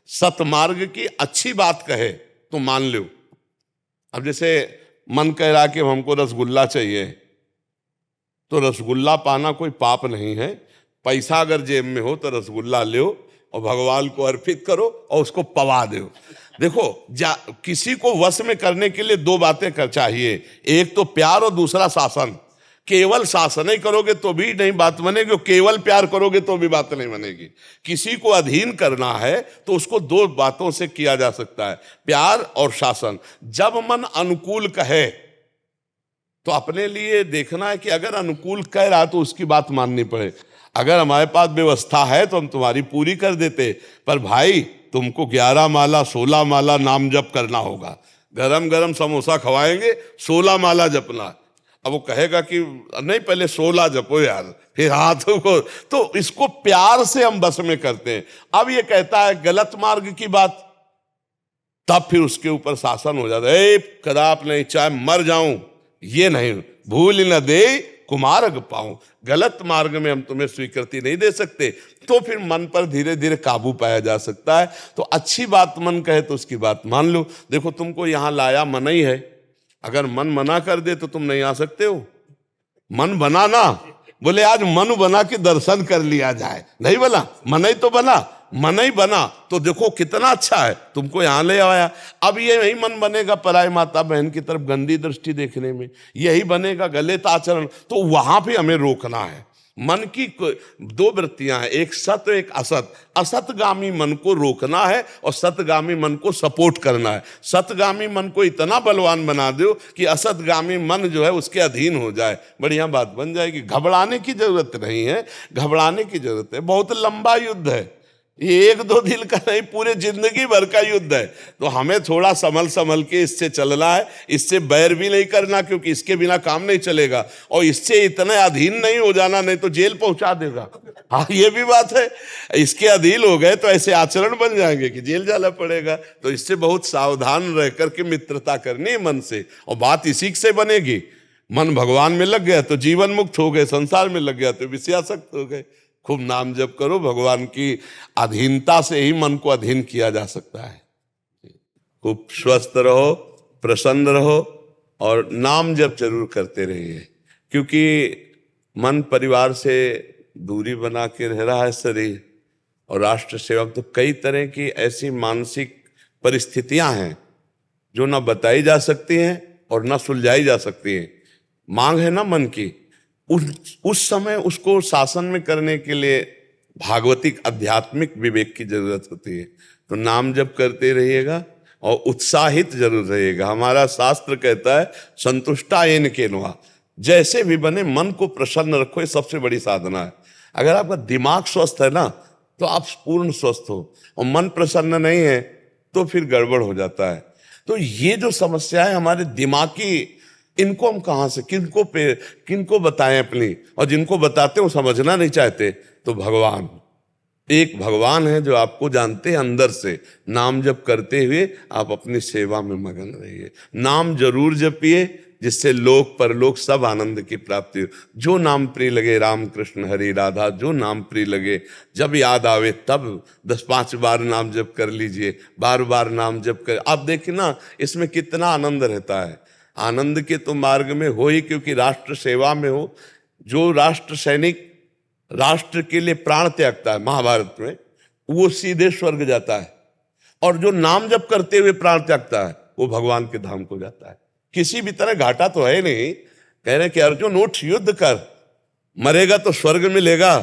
सतमार्ग की अच्छी बात कहे तो मान लो। अब जैसे मन कह रहा कि हमको रसगुल्ला चाहिए, तो रसगुल्ला पाना कोई पाप नहीं है। पैसा अगर जेब में हो तो रसगुल्ला लो और भगवान को अर्पित करो और उसको पवा दो। देखो, किसी को वश में करने के लिए दो बातें चाहिए, एक तो प्यार और दूसरा शासन। केवल शासन ही करोगे तो भी नहीं बात बनेगी, केवल प्यार करोगे तो भी बात नहीं बनेगी। किसी को अधीन करना है तो उसको दो बातों से किया जा सकता है, प्यार और शासन। जब मन अनुकूल कहे तो अपने लिए देखना है कि अगर अनुकूल कह रहा तो उसकी बात माननी पड़े। अगर हमारे पास व्यवस्था है तो हम तुम्हारी पूरी कर देते, पर भाई तुमको 11 माला 16 माला नाम जप करना होगा। गरम गरम समोसा खवाएंगे, 16 माला जपना। अब वो कहेगा कि नहीं पहले 16 जपो यार, फिर हाथों को, तो इसको प्यार से हम बस में करते हैं। अब ये कहता है गलत मार्ग की बात, तब फिर उसके ऊपर शासन हो जाता है, कदाप नहीं, चाहे मर जाऊं ये नहीं, भूल न दे कुमार्ग पाऊं। गलत मार्ग में हम तुम्हें स्वीकृति नहीं दे सकते, तो फिर मन पर धीरे धीरे काबू पाया जा सकता है। तो अच्छी बात मन कहे तो उसकी बात मान लो। देखो, तुमको यहां लाया मन ही है, अगर मन मना कर दे तो तुम नहीं आ सकते हो। मन बना ना, बोले आज मन बना के दर्शन कर लिया जाए, नहीं बना, मन ही तो बना, मन ही बना तो देखो कितना अच्छा है, तुमको यहां ले आया। अब ये यही मन बनेगा पराय माता बहन की तरफ गंदी दृष्टि देखने में, यही बनेगा गलत आचरण, तो वहां पे हमें रोकना है। मन की दो वृत्तियां हैं, एक सत एक असत। असतगामी मन को रोकना है और सतगामी मन को सपोर्ट करना है। सतगामी मन को इतना बलवान बना दो कि असतगामी मन जो है उसके अधीन हो जाए, बढ़िया बात बन जाएगी। घबराने की जरूरत नहीं है, घबराने की जरूरत है, बहुत लंबा युद्ध है ये, 1-2 दिन का नहीं, पूरे जिंदगी भर का युद्ध है। तो हमें थोड़ा संभल संभल के इससे चलना है, इससे बैर भी नहीं करना, क्योंकि इसके बिना काम नहीं चलेगा, और इससे इतने अधीन नहीं हो जाना, नहीं तो जेल पहुंचा देगा। हाँ, ये भी बात है, इसके अधीन हो गए तो ऐसे आचरण बन जाएंगे कि जेल जाना पड़ेगा। तो इससे बहुत सावधान रह करके मित्रता करनी है मन से, और बात इसी से बनेगी। मन भगवान में लग गया तो जीवन मुक्त हो गए, संसार में लग गया तो विषयासक्त हो गए। खूब नाम जप करो, भगवान की अधीनता से ही मन को अधीन किया जा सकता है। खूब स्वस्थ रहो, प्रसन्न रहो, और नाम जप जरूर करते रहिए, क्योंकि मन परिवार से दूरी बना के रह रहा है शरीर, और राष्ट्र सेवा तो कई तरह की ऐसी मानसिक परिस्थितियां हैं जो ना बताई जा सकती हैं और ना सुलझाई जा सकती हैं। मांग है ना मन की, उस समय उसको शासन में करने के लिए भागवतिक आध्यात्मिक विवेक की जरूरत होती है। तो नाम जप करते रहिएगा और उत्साहित जरूर रहिएगा। हमारा शास्त्र कहता है संतुष्टा येन केनवा, जैसे भी बने मन को प्रसन्न रखो, ये सबसे बड़ी साधना है। अगर आपका दिमाग स्वस्थ है ना तो आप पूर्ण स्वस्थ हो, और मन प्रसन्न नहीं है तो फिर गड़बड़ हो जाता है। तो ये जो समस्या है हमारे दिमाग की, इनको हम कहां से किनको बताएं अपनी, और जिनको बताते हैं वो समझना नहीं चाहते। तो भगवान, एक भगवान है जो आपको जानते हैं अंदर से। नाम जप करते हुए आप अपनी सेवा में मगन रहिए। नाम जरूर जपिए, जिससे लोक परलोक सब आनंद की प्राप्ति हो। जो नाम प्रिय लगे, राम कृष्ण हरि राधा, जो नाम प्रिय लगे, जब याद आवे तब 10-5 बार नाम जप कर लीजिए, बार बार नाम जप कर। आप देखिए ना, इसमें कितना आनंद रहता है। आनंद के तो मार्ग में हो ही, क्योंकि राष्ट्र सेवा में हो। जो राष्ट्र सैनिक राष्ट्र के लिए प्राण त्यागता है महाभारत में, वो सीधे स्वर्ग जाता है। और जो नाम जप करते हुए प्राण त्यागता है वो भगवान के धाम को जाता है। किसी भी तरह घाटा तो है नहीं। कह रहे कि अर्जुन उठ युद्ध कर, मरेगा तो स्वर्ग मिलेगा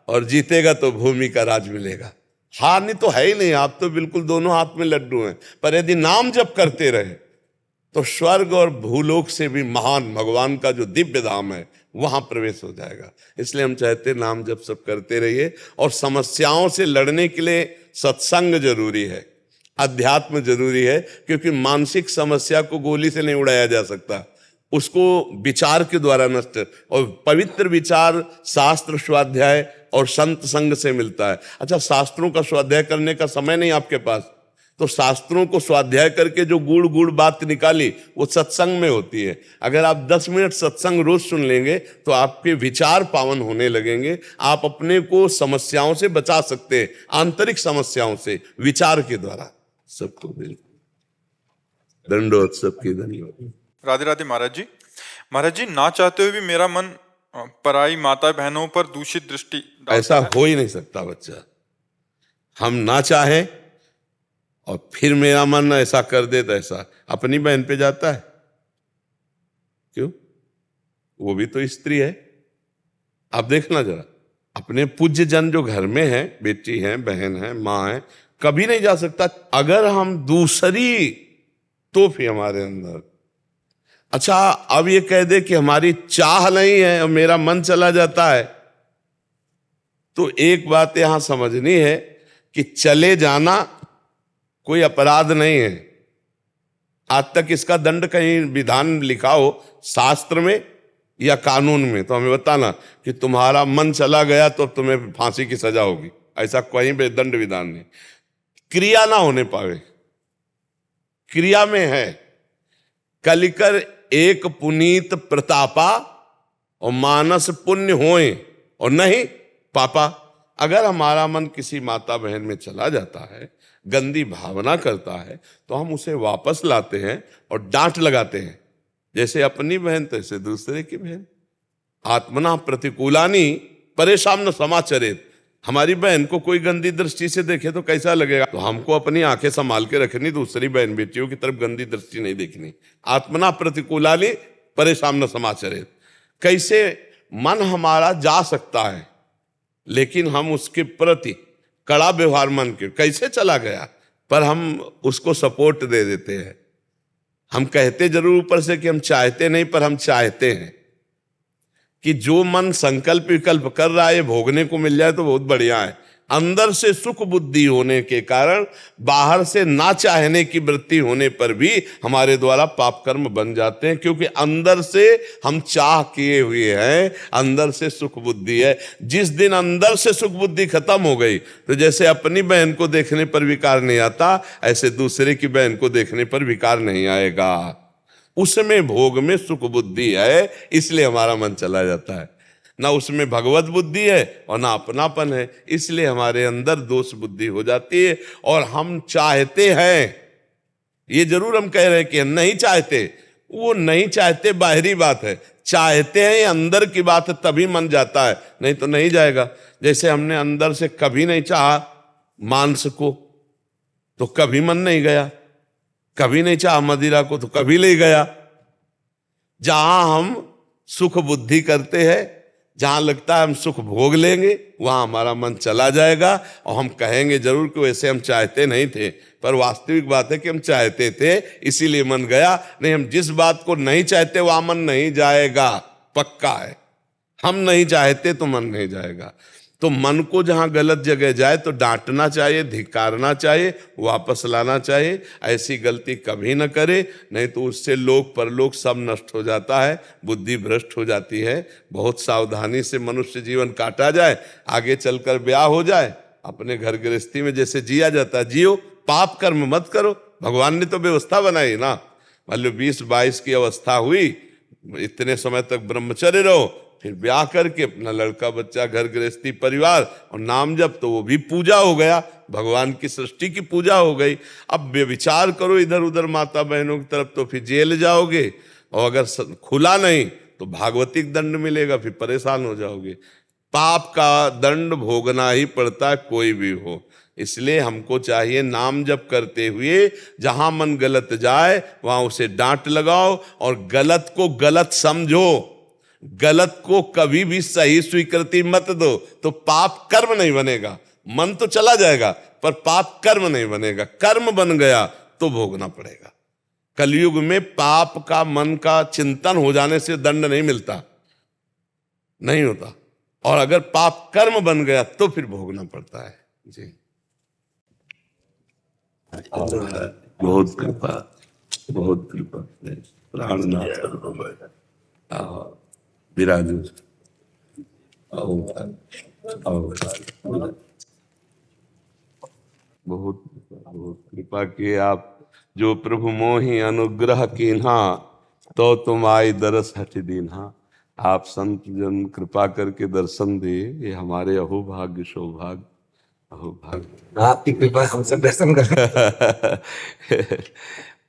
और जीतेगा तो भूमि का राज मिलेगा। हारनी तो है ही नहीं, आप तो बिल्कुल दोनों हाथ में लड्डू हैं। पर यदि नाम जप करते रहे तो स्वर्ग और भूलोक से भी महान भगवान का जो दिव्य धाम है वहां प्रवेश हो जाएगा। इसलिए हम चाहते नाम जप सब करते रहिए। और समस्याओं से लड़ने के लिए सत्संग जरूरी है, अध्यात्म जरूरी है, क्योंकि मानसिक समस्या को गोली से नहीं उड़ाया जा सकता, उसको विचार के द्वारा नष्ट। और पवित्र विचार शास्त्र स्वाध्याय और संत संग से मिलता है। अच्छा, शास्त्रों का स्वाध्याय करने का समय नहीं आपके पास, तो शास्त्रों को स्वाध्याय करके जो गुड़ गुड़ बात निकाली वो सत्संग में होती है। अगर आप 10 मिनट सत्संग रोज सुन लेंगे तो आपके विचार पावन होने लगेंगे। आप अपने को समस्याओं से बचा सकते हैं, आंतरिक समस्याओं से, विचार के द्वारा। सबको बिल्कुल दंडोत, सबकी धन्यवाद। राधे राधे महाराज जी। महाराज जी, ना चाहते हुए भी मेरा मन पराई माता बहनों पर दूषित दृष्टि ऐसा हो ही नहीं सकता बच्चा। हम ना चाहें और फिर मेरा मन ऐसा कर दे तो ऐसा अपनी बहन पे जाता है क्यों? वो भी तो स्त्री है। आप देखना जरा, अपने पूज्य जन जो घर में है, बेटी है, बहन है, माँ है, कभी नहीं जा सकता। अगर हम दूसरी तो फिर हमारे अंदर, अच्छा अब ये कह दे कि हमारी चाह नहीं है और मेरा मन चला जाता है, तो एक बात यहां समझनी है कि चले जाना कोई अपराध नहीं है। आज तक इसका दंड कहीं विधान लिखा हो शास्त्र में या कानून में तो हमें बताना कि तुम्हारा मन चला गया तो तुम्हें फांसी की सजा होगी, ऐसा कोई भी दंड विधान नहीं। क्रिया ना होने पावे, क्रिया में है कलिकर एक पुनीत प्रतापा और मानस पुण्य होए और नहीं पापा। अगर हमारा मन किसी माता बहन में चला जाता है, गंदी भावना करता है, तो हम उसे वापस लाते हैं और डांट लगाते हैं। जैसे अपनी बहन तैसे दूसरे की बहन। आत्मना प्रतिकूलानी परेशान न समाचरित। हमारी बहन को कोई गंदी दृष्टि से देखे तो कैसा लगेगा? तो हमको अपनी आंखें संभाल के रखनी, दूसरी बहन बेटियों की तरफ गंदी दृष्टि नहीं देखनी। आत्मना प्रतिकूलानी परेशान न समाचरित। कैसे मन हमारा जा सकता है लेकिन हम उसके प्रति कड़ा व्यवहार मन के, कैसे चला गया, पर हम उसको सपोर्ट दे देते हैं। हम कहते जरूर ऊपर से कि हम चाहते नहीं, पर हम चाहते हैं कि जो मन संकल्प विकल्प कर रहा है ये भोगने को मिल जाए तो बहुत बढ़िया है। अंदर से सुख बुद्धि होने के कारण बाहर से ना चाहने की वृत्ति होने पर भी हमारे द्वारा पाप कर्म बन जाते हैं, क्योंकि अंदर से हम चाह किए हुए हैं, अंदर से सुख बुद्धि है। जिस दिन अंदर से सुख बुद्धि खत्म हो गई तो जैसे अपनी बहन को देखने पर विकार नहीं आता, ऐसे दूसरे की बहन को देखने पर विकार नहीं आएगा। उसमें भोग में सुख बुद्धि है, इसलिए हमारा मन चला जाता है। ना उसमें भगवत बुद्धि है और ना अपनापन है, इसलिए हमारे अंदर दोष बुद्धि हो जाती है। और हम चाहते हैं, ये जरूर हम कह रहे हैं कि हम नहीं चाहते, वो नहीं चाहते बाहरी बात है, चाहते हैं ये अंदर की बात है, तभी मन जाता है, नहीं तो नहीं जाएगा। जैसे हमने अंदर से कभी नहीं चाहा मांस को तो कभी मन नहीं गया, कभी नहीं चाहा मदिरा को तो कभी ले गया। जहां हम सुख बुद्धि करते हैं, जहां लगता है हम सुख भोग लेंगे, वहां हमारा मन चला जाएगा और हम कहेंगे जरूर कि वैसे हम चाहते नहीं थे, पर वास्तविक बात है कि हम चाहते थे इसीलिए मन गया। नहीं, हम जिस बात को नहीं चाहते वहां मन नहीं जाएगा, पक्का है। हम नहीं चाहते तो मन नहीं जाएगा। तो मन को जहां गलत जगह जाए तो डांटना चाहिए, धिक्कारना चाहिए, वापस लाना चाहिए। ऐसी गलती कभी न करे, नहीं तो उससे लोक परलोक सब नष्ट हो जाता है, बुद्धि भ्रष्ट हो जाती है। बहुत सावधानी से मनुष्य जीवन काटा जाए, आगे चलकर ब्याह हो जाए, अपने घर गृहस्थी में जैसे जिया जाता है जियो, पाप कर्म मत करो। भगवान ने तो व्यवस्था बनाई ना, मान लो 20-22 की अवस्था हुई, इतने समय तक ब्रह्मचर्य रहो, फिर ब्याह करके अपना लड़का बच्चा घर गृहस्थी परिवार और नाम जप, तो वो भी पूजा हो गया, भगवान की सृष्टि की पूजा हो गई। अब विचार करो इधर उधर माता बहनों की तरफ तो फिर जेल जाओगे, और अगर खुला नहीं तो भागवतिक दंड मिलेगा, फिर परेशान हो जाओगे। पाप का दंड भोगना ही पड़ता है, कोई भी हो। इसलिए हमको चाहिए नाम जप करते हुए जहां मन गलत जाए वहां उसे डांट लगाओ और गलत को गलत समझो, गलत को कभी भी सही स्वीकृति मत दो, तो पाप कर्म नहीं बनेगा। मन तो चला जाएगा पर पाप कर्म नहीं बनेगा। कर्म बन गया तो भोगना पड़ेगा। कलयुग में पाप का मन का चिंतन हो जाने से दंड नहीं मिलता, नहीं होता, और अगर पाप कर्म बन गया तो फिर भोगना पड़ता है। जी बहुत कृपा, बहुत कृपा। प्राणनाथ विराजो, बहुत बहुत कृपा किए आप। जो प्रभु मोहि अनुग्रह कीन्हा, तो तुम आई दरस हटि दीन्हा। आप संत जन कृपा करके दर्शन दे, ये हमारे अहोभाग्य सौभाग्य, अहोभाग्य। आपकी कृपा हम सब दर्शन कर।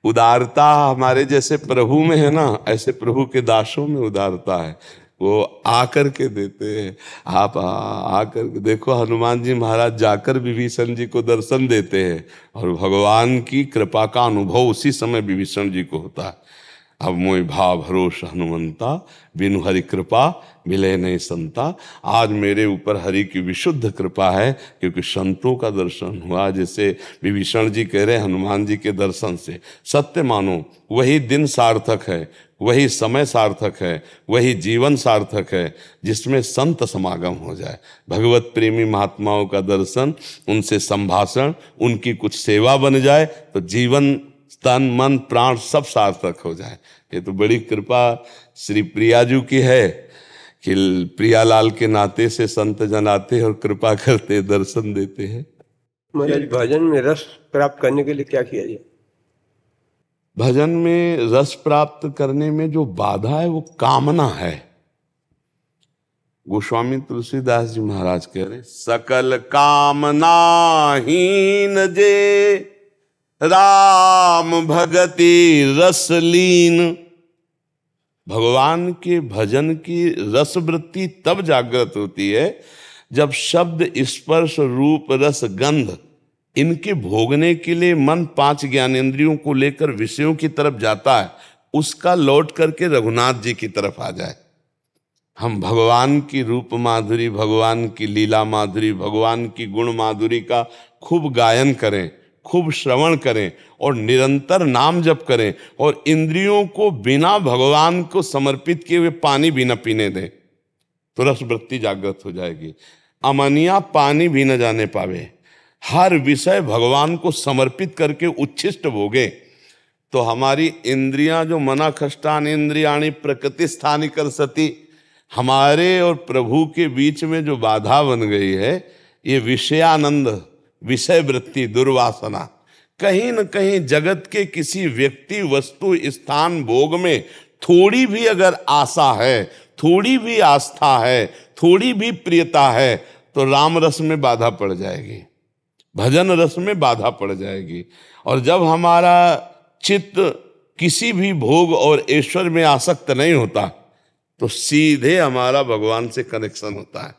उदारता हमारे जैसे प्रभु में है ना, ऐसे प्रभु के दासों में उदारता है। वो आकर के देते हैं। आप आकर के देखो, हनुमान जी महाराज जाकर विभीषण जी को दर्शन देते हैं और भगवान की कृपा का अनुभव उसी समय विभीषण जी को होता है। अब मोहि भाव भरोस हनुमंता, बिनु हरि कृपा मिले नहीं संता। आज मेरे ऊपर हरि की विशुद्ध कृपा है क्योंकि संतों का दर्शन हुआ। जैसे विभीषण जी कह रहे हनुमान जी के दर्शन से, सत्य मानो वही दिन सार्थक है, वही समय सार्थक है, वही जीवन सार्थक है जिसमें संत समागम हो जाए। भगवत प्रेमी महात्माओं का दर्शन, उनसे संभाषण, उनकी कुछ सेवा बन जाए तो जीवन तन मन प्राण सब सार्थक हो जाए। ये तो बड़ी कृपा श्री प्रियाजू की है कि प्रियालाल के नाते से संत जन आते और कृपा करते, दर्शन देते हैं। महाराज, भजन में रस प्राप्त करने के लिए क्या किया जाए? भजन में रस प्राप्त करने में जो बाधा है वो कामना है। गोस्वामी तुलसीदास जी महाराज कह रहे, सकल कामना हीन जे राम भगति रस लीन। भगवान के भजन की रस वृत्ति तब जागृत होती है जब शब्द स्पर्श रूप रस गंध इनके भोगने के लिए मन 5 ज्ञानेंद्रियों को लेकर विषयों की तरफ जाता है, उसका लौट करके रघुनाथ जी की तरफ आ जाए। हम भगवान की रूप माधुरी, भगवान की लीला माधुरी, भगवान की गुण माधुरी का खूब गायन करें, खूब श्रवण करें और निरंतर नाम जप करें और इंद्रियों को बिना भगवान को समर्पित किए हुए पानी भी न पीने दें, तो रस वृत्ति जागृत हो जाएगी। अमनिया पानी भी न जाने पावे, हर विषय भगवान को समर्पित करके उच्छिष्ट भोगे, तो हमारी इंद्रियां जो मना खष्टान इंद्रियाणी प्रकृति स्थानी कर सती, हमारे और प्रभु के बीच में जो बाधा बन गई है, ये विषयानंद, विषय वृत्ति, दुर्वासना, कहीं न कहीं जगत के किसी व्यक्ति वस्तु स्थान भोग में थोड़ी भी अगर आशा है, थोड़ी भी आस्था है, थोड़ी भी प्रियता है, तो राम रस में बाधा पड़ जाएगी, भजन रस में बाधा पड़ जाएगी। और जब हमारा चित्त किसी भी भोग और ऐश्वर्य में आसक्त नहीं होता तो सीधे हमारा भगवान से कनेक्शन होता है।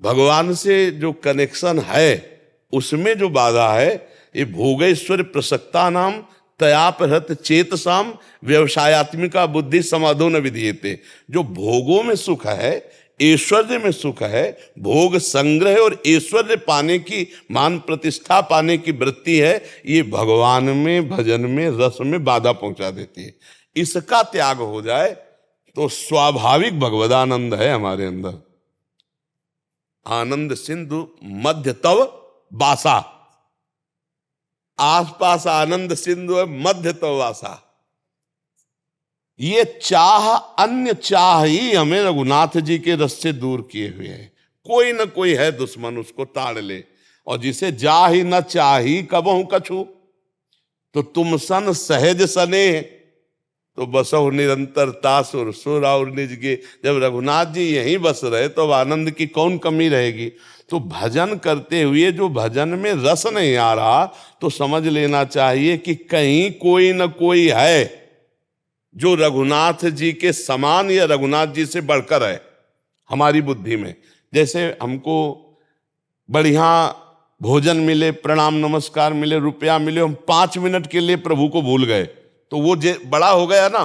भगवान से जो कनेक्शन है उसमें जो बाधा है, ये भोगेश्वर प्रसक्ता नाम तयापहृत चेतसाम व्यवसायत्मिका बुद्धि समाधो न विधीयते। जो भोगों में सुख है, ऐश्वर्य में सुख है, भोग संग्रह और ऐश्वर्य पाने की, मान प्रतिष्ठा पाने की वृत्ति है, ये भगवान में, भजन में, रस में बाधा पहुंचा देती है। इसका त्याग हो जाए तो स्वाभाविक भगवदानंद है हमारे अंदर। आनंद सिंधु मध्य तव वासा, आसपास आनंद सिंधु है, मध्य तव वासा। ये चाह, अन्य चाह ही हमें रघुनाथ जी के रस से दूर किए हुए हैं। कोई न कोई है दुश्मन, उसको ताड़ ले। और जिसे जा ही न चाही कबहु कछु, तो तुम सन सहज सने, तो बसहु निरंतर तासुर सुर और निजगे। जब रघुनाथ जी यहीं बस रहे तो आनंद की कौन कमी रहेगी। तो भजन करते हुए जो भजन में रस नहीं आ रहा, तो समझ लेना चाहिए कि कहीं कोई न कोई है जो रघुनाथ जी के समान या रघुनाथ जी से बढ़कर है हमारी बुद्धि में। जैसे हमको बढ़िया भोजन मिले, प्रणाम नमस्कार मिले, रुपया मिले, हम 5 मिनट के लिए प्रभु को भूल गए तो वो बड़ा हो गया ना,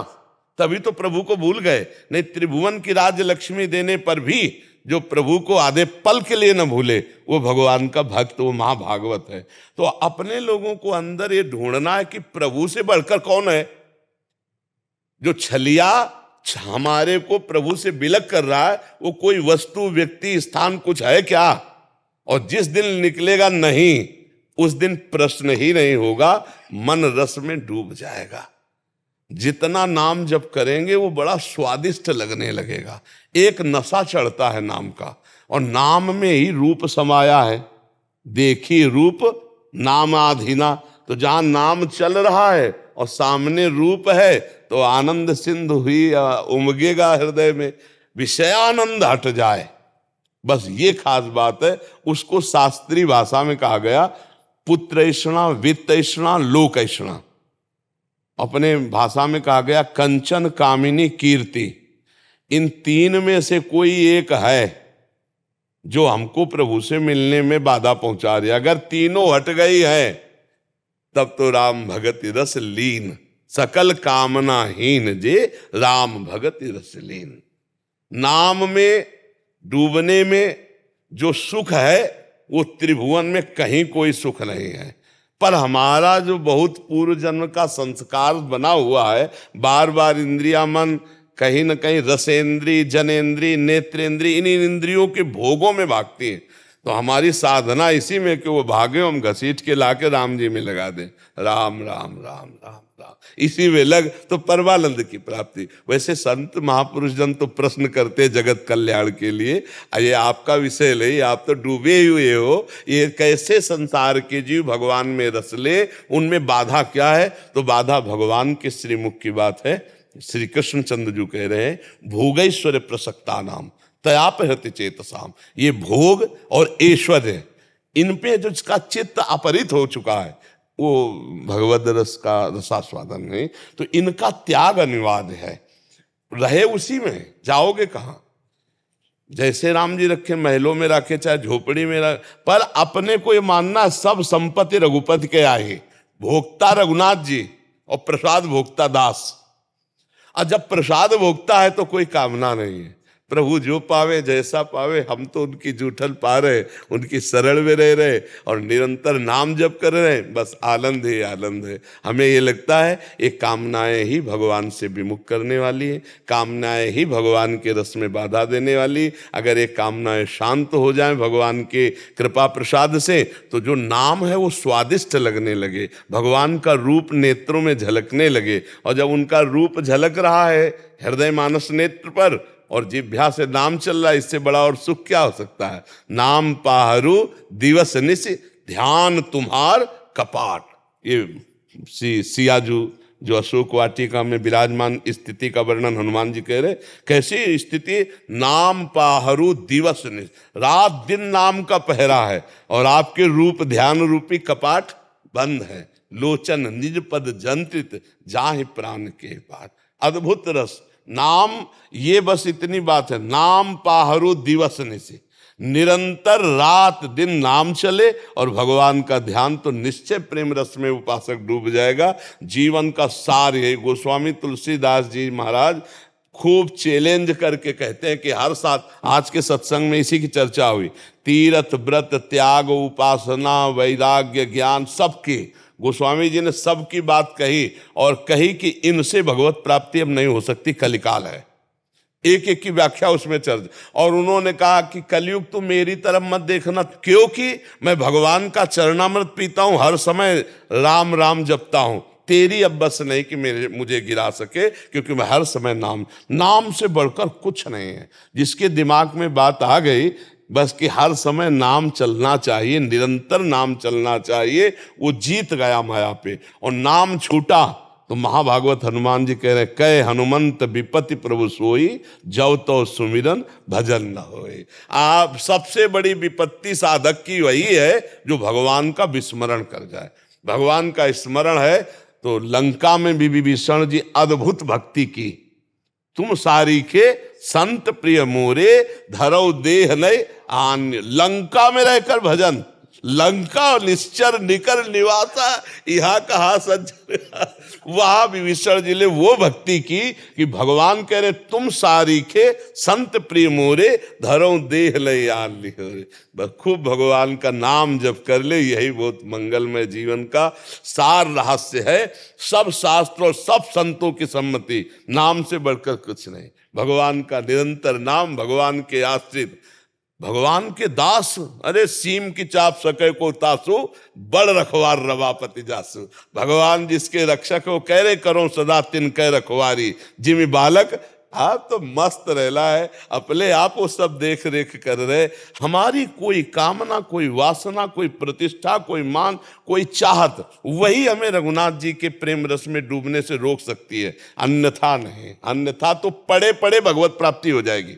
तभी तो प्रभु को भूल गए। नहीं, त्रिभुवन की राज्य लक्ष्मी देने पर भी जो प्रभु को आधे पल के लिए न भूले वो भगवान का भक्त, वो महाभागवत है। तो अपने लोगों को अंदर ये ढूंढना है कि प्रभु से बढ़कर कौन है। जो छलिया हमारे को प्रभु से विलग कर रहा है वो कोई वस्तु, व्यक्ति, स्थान कुछ है क्या? और जिस दिन निकलेगा नहीं, उस दिन प्रश्न ही नहीं होगा, मन रस में डूब जाएगा। जितना नाम जप करेंगे वो बड़ा स्वादिष्ट लगने लगेगा। एक नशा चढ़ता है नाम का, और नाम में ही रूप समाया है। देखी रूप नाम आधीना, तो जहां नाम चल रहा है और सामने रूप है तो आनंद सिंधु हुई उमगेगा हृदय में, विषयानंद हट जाए। बस ये खास बात है। उसको शास्त्रीय भाषा में कहा गया पुत्रैषणा, वित्तैषणा, लोकैषणा। अपने भाषा में कहा गया कंचन, कामिनी, कीर्ति। इन तीन में से कोई एक है जो हमको प्रभु से मिलने में बाधा पहुंचा रही है। अगर तीनों हट गई है तब तो राम भगति रस लीन, सकल कामनाहीन जे राम भगति रस लीन। नाम में डूबने में जो सुख है वो त्रिभुवन में कहीं कोई सुख नहीं है। पर हमारा जो बहुत पूर्व जन्म का संस्कार बना हुआ है, बार बार इंद्रिया मन कहीं न कहीं रसेंद्री, जनेंद्री, नेत्रेंद्री, इन इंद्रियों के भोगों में भागती है। तो हमारी साधना इसी में कि वो भागे, हम घसीट के लाके राम जी में लगा दें। राम राम राम राम राम, इसी में लग तो परमानंद की प्राप्ति। वैसे संत महापुरुष जन तो प्रश्न करते जगत कल्याण के लिए, ये आपका विषय नहीं, आप तो डूबे हुए हो। ये कैसे संसार के जीव भगवान में रस ले, उनमें बाधा क्या है? तो बाधा भगवान के श्रीमुख की बात है। श्री कृष्ण चंद्र जी कह रहे हैं भोगैश्वर्य प्रसक्ता नाम तयापहृति चेतसाम। ये भोग और ऐश्वर्य, इन पे जो इसका चित्त अपहृत हो चुका है वो भगवद रस का रसास्वादन नहीं, तो इनका त्याग अनिवार्य है। रहे उसी में, जाओगे कहाँ? जैसे राम जी रखे महलों में रखे, चाहे झोपड़ी में रखे, पर अपने को ये मानना सब संपत्ति रघुपति के आए, भोक्ता रघुनाथ जी और प्रसाद भोक्ता दास। और जब प्रसाद भोगता है तो कोई कामना नहीं है। प्रभु जो पावे जैसा पावे, हम तो उनकी जूठल पा रहे, उनकी शरण में रह रहे और निरंतर नाम जप कर रहे हैं। बस आनंद ही आनंद है। हमें ये लगता है ये कामनाएं ही भगवान से विमुख करने वाली है, कामनाएं ही भगवान के रस में बाधा देने वाली। अगर ये कामनाएं शांत हो जाएं भगवान के कृपा प्रसाद से, तो जो नाम है वो स्वादिष्ट लगने लगे, भगवान का रूप नेत्रों में झलकने लगे। और जब उनका रूप झलक रहा है हृदय मानस नेत्र पर और जिह्वा से नाम चल रहा है, इससे बड़ा और सुख क्या हो सकता है? नाम पाहरू दिवस निश, ध्यान तुम्हार कपाट। ये सियाजू जो अशोक वाटिका में विराजमान स्थिति का वर्णन हनुमान जी कह रहे, कैसी स्थिति? नाम पाहरू दिवस निश, रात दिन नाम का पहरा है और आपके रूप ध्यान रूपी कपाट बंद है। लोचन निज पद जंत्रित जाहि प्राण के पार। अद्भुत रस नाम, ये बस इतनी बात है। नाम पाहरू दिवस निशि, निरंतर रात दिन नाम चले और भगवान का ध्यान, तो निश्चय प्रेम रस में उपासक डूब जाएगा। जीवन का सार है। गोस्वामी तुलसीदास जी महाराज खूब चैलेंज करके कहते हैं कि हर साथ, आज के सत्संग में इसी की चर्चा हुई, तीर्थ व्रत त्याग उपासना वैराग्य ज्ञान सबकी गोस्वामी जी ने सबकी बात कही और कही कि इनसे भगवत प्राप्ति अब नहीं हो सकती, कलिकाल है। एक एक की व्याख्या उसमें चर्च। और उन्होंने कहा कि कलयुग तो मेरी तरफ मत देखना, क्योंकि मैं भगवान का चरणामृत पीता हूं, हर समय राम राम जपता हूं। तेरी अब बस नहीं कि मुझे गिरा सके, क्योंकि मैं हर समय नाम से बढ़कर कुछ नहीं है। जिसके दिमाग में बात आ गई बस कि हर समय नाम चलना चाहिए, निरंतर नाम चलना चाहिए, वो जीत गया माया पे। और नाम छूटा तो महाभागवत हनुमान जी कह रहे, कह हनुमंत विपत्ति प्रभु सोई, जव तो सुमिरन भजन न होए। आप सबसे बड़ी विपत्ति साधक की वही है जो भगवान का विस्मरण कर जाए। भगवान का स्मरण है तो लंका में भी विभीषण जी अद्भुत भक्ति की। तुम सारी के संत प्रिय मोरे, धरौ देह नय आन्य। लंका में रहकर भजन, लंका निश्चर निकर निवासा, यहाँ कहा सज्जन, वहां विभीषण जी ने वो भक्ति की कि भगवान कह रहे तुम सारीखे संत प्रिय मोरे, धरो देह लय आन लिहोरे। बस खूब भगवान का नाम जप कर ले, यही बहुत मंगलमय जीवन का सार रहस्य है। सब शास्त्रों सब संतों की सम्मति, नाम से बढ़कर कुछ नहीं। भगवान का निरंतर नाम, भगवान के आश्रित, भगवान के दास। अरे सीम की चाप सके को तासु, बड़ रखवार रवापति जासु। भगवान जिसके रक्षक हो, कह रहे करो सदा तिन कह रखवारी, जिमी बालक आप तो मस्त रहला है, अपने आप वो सब देख रेख कर रहे। हमारी कोई कामना, कोई वासना, कोई प्रतिष्ठा, कोई मान, कोई चाहत, वही हमें रघुनाथ जी के प्रेम रस में डूबने से रोक सकती है, अन्यथा नहीं। अन्यथा तो पड़े पड़े भगवत प्राप्ति हो जाएगी,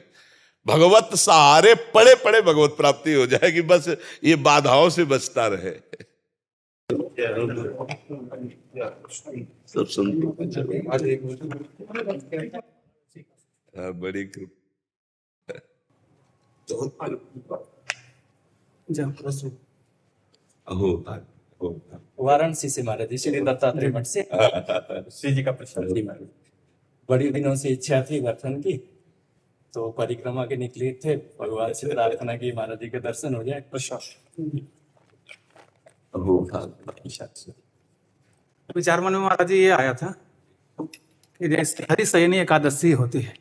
भगवत सहारे पड़े पड़े भगवत प्राप्ति हो जाएगी। बस ये बाधाओं से बचता रहे। सब संतों को बड़ी कृपा। वाराणसी से महाराज जी, श्री दत्तात्रेय मठ से। श्री जी का प्रश्न। जी महाराज, बड़ी दिनों से इच्छा थी दर्शन की, तो परिक्रमा के निकले थे, भगवान से प्रार्थना की महाराज जी के दर्शन हो जाए। विचार मन में महाराज जी ये आया था कि जैसे हरिशयनी एकादशी होती है,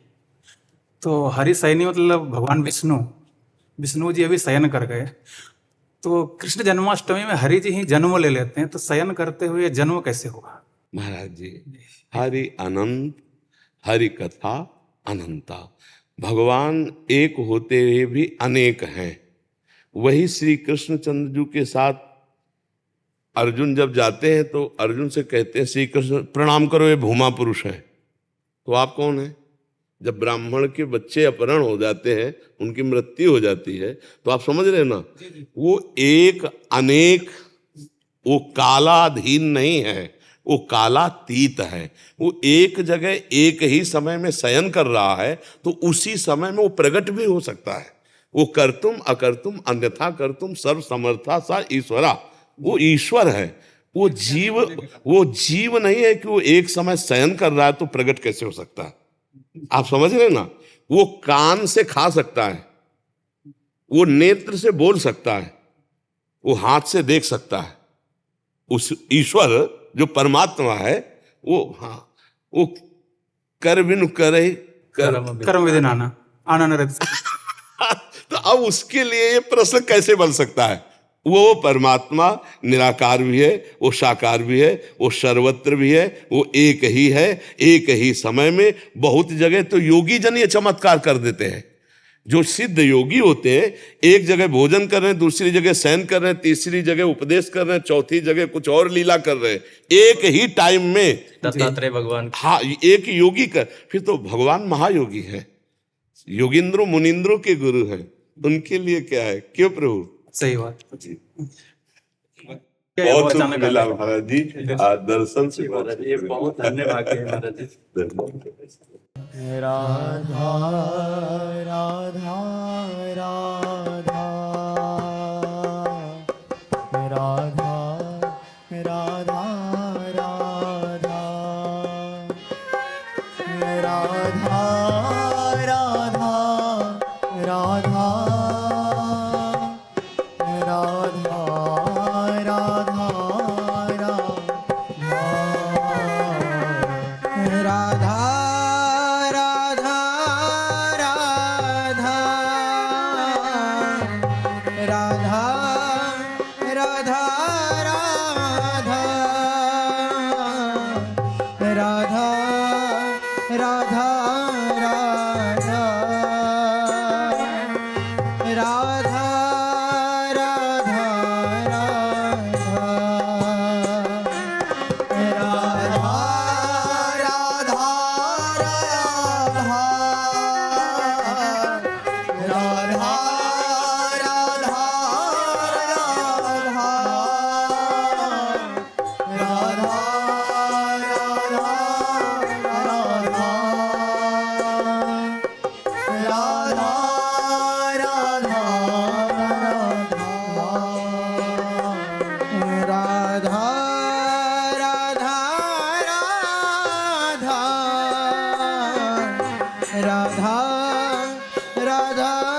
तो हरिशयनी मतलब भगवान विष्णु जी अभी शयन कर गए, तो कृष्ण जन्माष्टमी में हरि जी ही जन्म ले लेते हैं, तो शयन करते हुए जन्म कैसे होगा? महाराज जी, हरि अनंत, हरि कथा अनंता। भगवान एक होते हुए भी अनेक हैं। वही श्री कृष्णचंद्र जी के साथ अर्जुन जब जाते हैं तो अर्जुन से कहते हैं, श्री कृष्ण प्रणाम करो, ये भूमा पुरुष है। तो आप कौन है? जब ब्राह्मण के बच्चे अपहरण हो जाते हैं, उनकी मृत्यु हो जाती है, तो आप समझ रहे हैं ना, वो एक अनेक, वो कालाधीन नहीं है, वो कालातीत है। वो एक जगह एक ही समय में शयन कर रहा है, तो उसी समय में वो प्रकट भी हो सकता है। वो कर्तुम अकर्तुम अन्यथा कर्तुम सर्व समर्था सा ईश्वरा, वो ईश्वर है। वो जीव नहीं है कि वो एक समय शयन कर रहा है तो प्रकट कैसे हो सकता है? आप समझ रहे ना? वो कान से खा सकता है, वो नेत्र से बोल सकता है, वो हाथ से देख सकता है। उस ईश्वर जो परमात्मा है, वो कर बिनु करे कर्म विधि नाना आनंद रहते। तो अब उसके लिए ये प्रश्न कैसे बन सकता है? वो परमात्मा निराकार भी है, वो साकार भी है, वो सर्वत्र भी है, वो एक ही है। एक ही समय में बहुत जगह तो योगी जन ये चमत्कार कर देते हैं। जो सिद्ध योगी होते हैं, एक जगह भोजन कर रहे हैं, दूसरी जगह शयन कर रहे हैं, तीसरी जगह उपदेश कर रहे हैं, चौथी जगह कुछ और लीला कर रहे हैं, एक ही टाइम में। दत्तात्रेय भगवान। हाँ, एक योगी का, फिर तो भगवान महायोगी है, योगिंद्रो मुनिंद्रो के गुरु हैं। उनके लिए क्या है? क्यों प्रभु? सही बात। बहुत सुख मिला महाराज जी, दर्शन से महाराज जी, ये बहुत धन्यवाद है महाराज जी। राधा राधा राधा राधा राधा राधा राधा राधा राधा राधा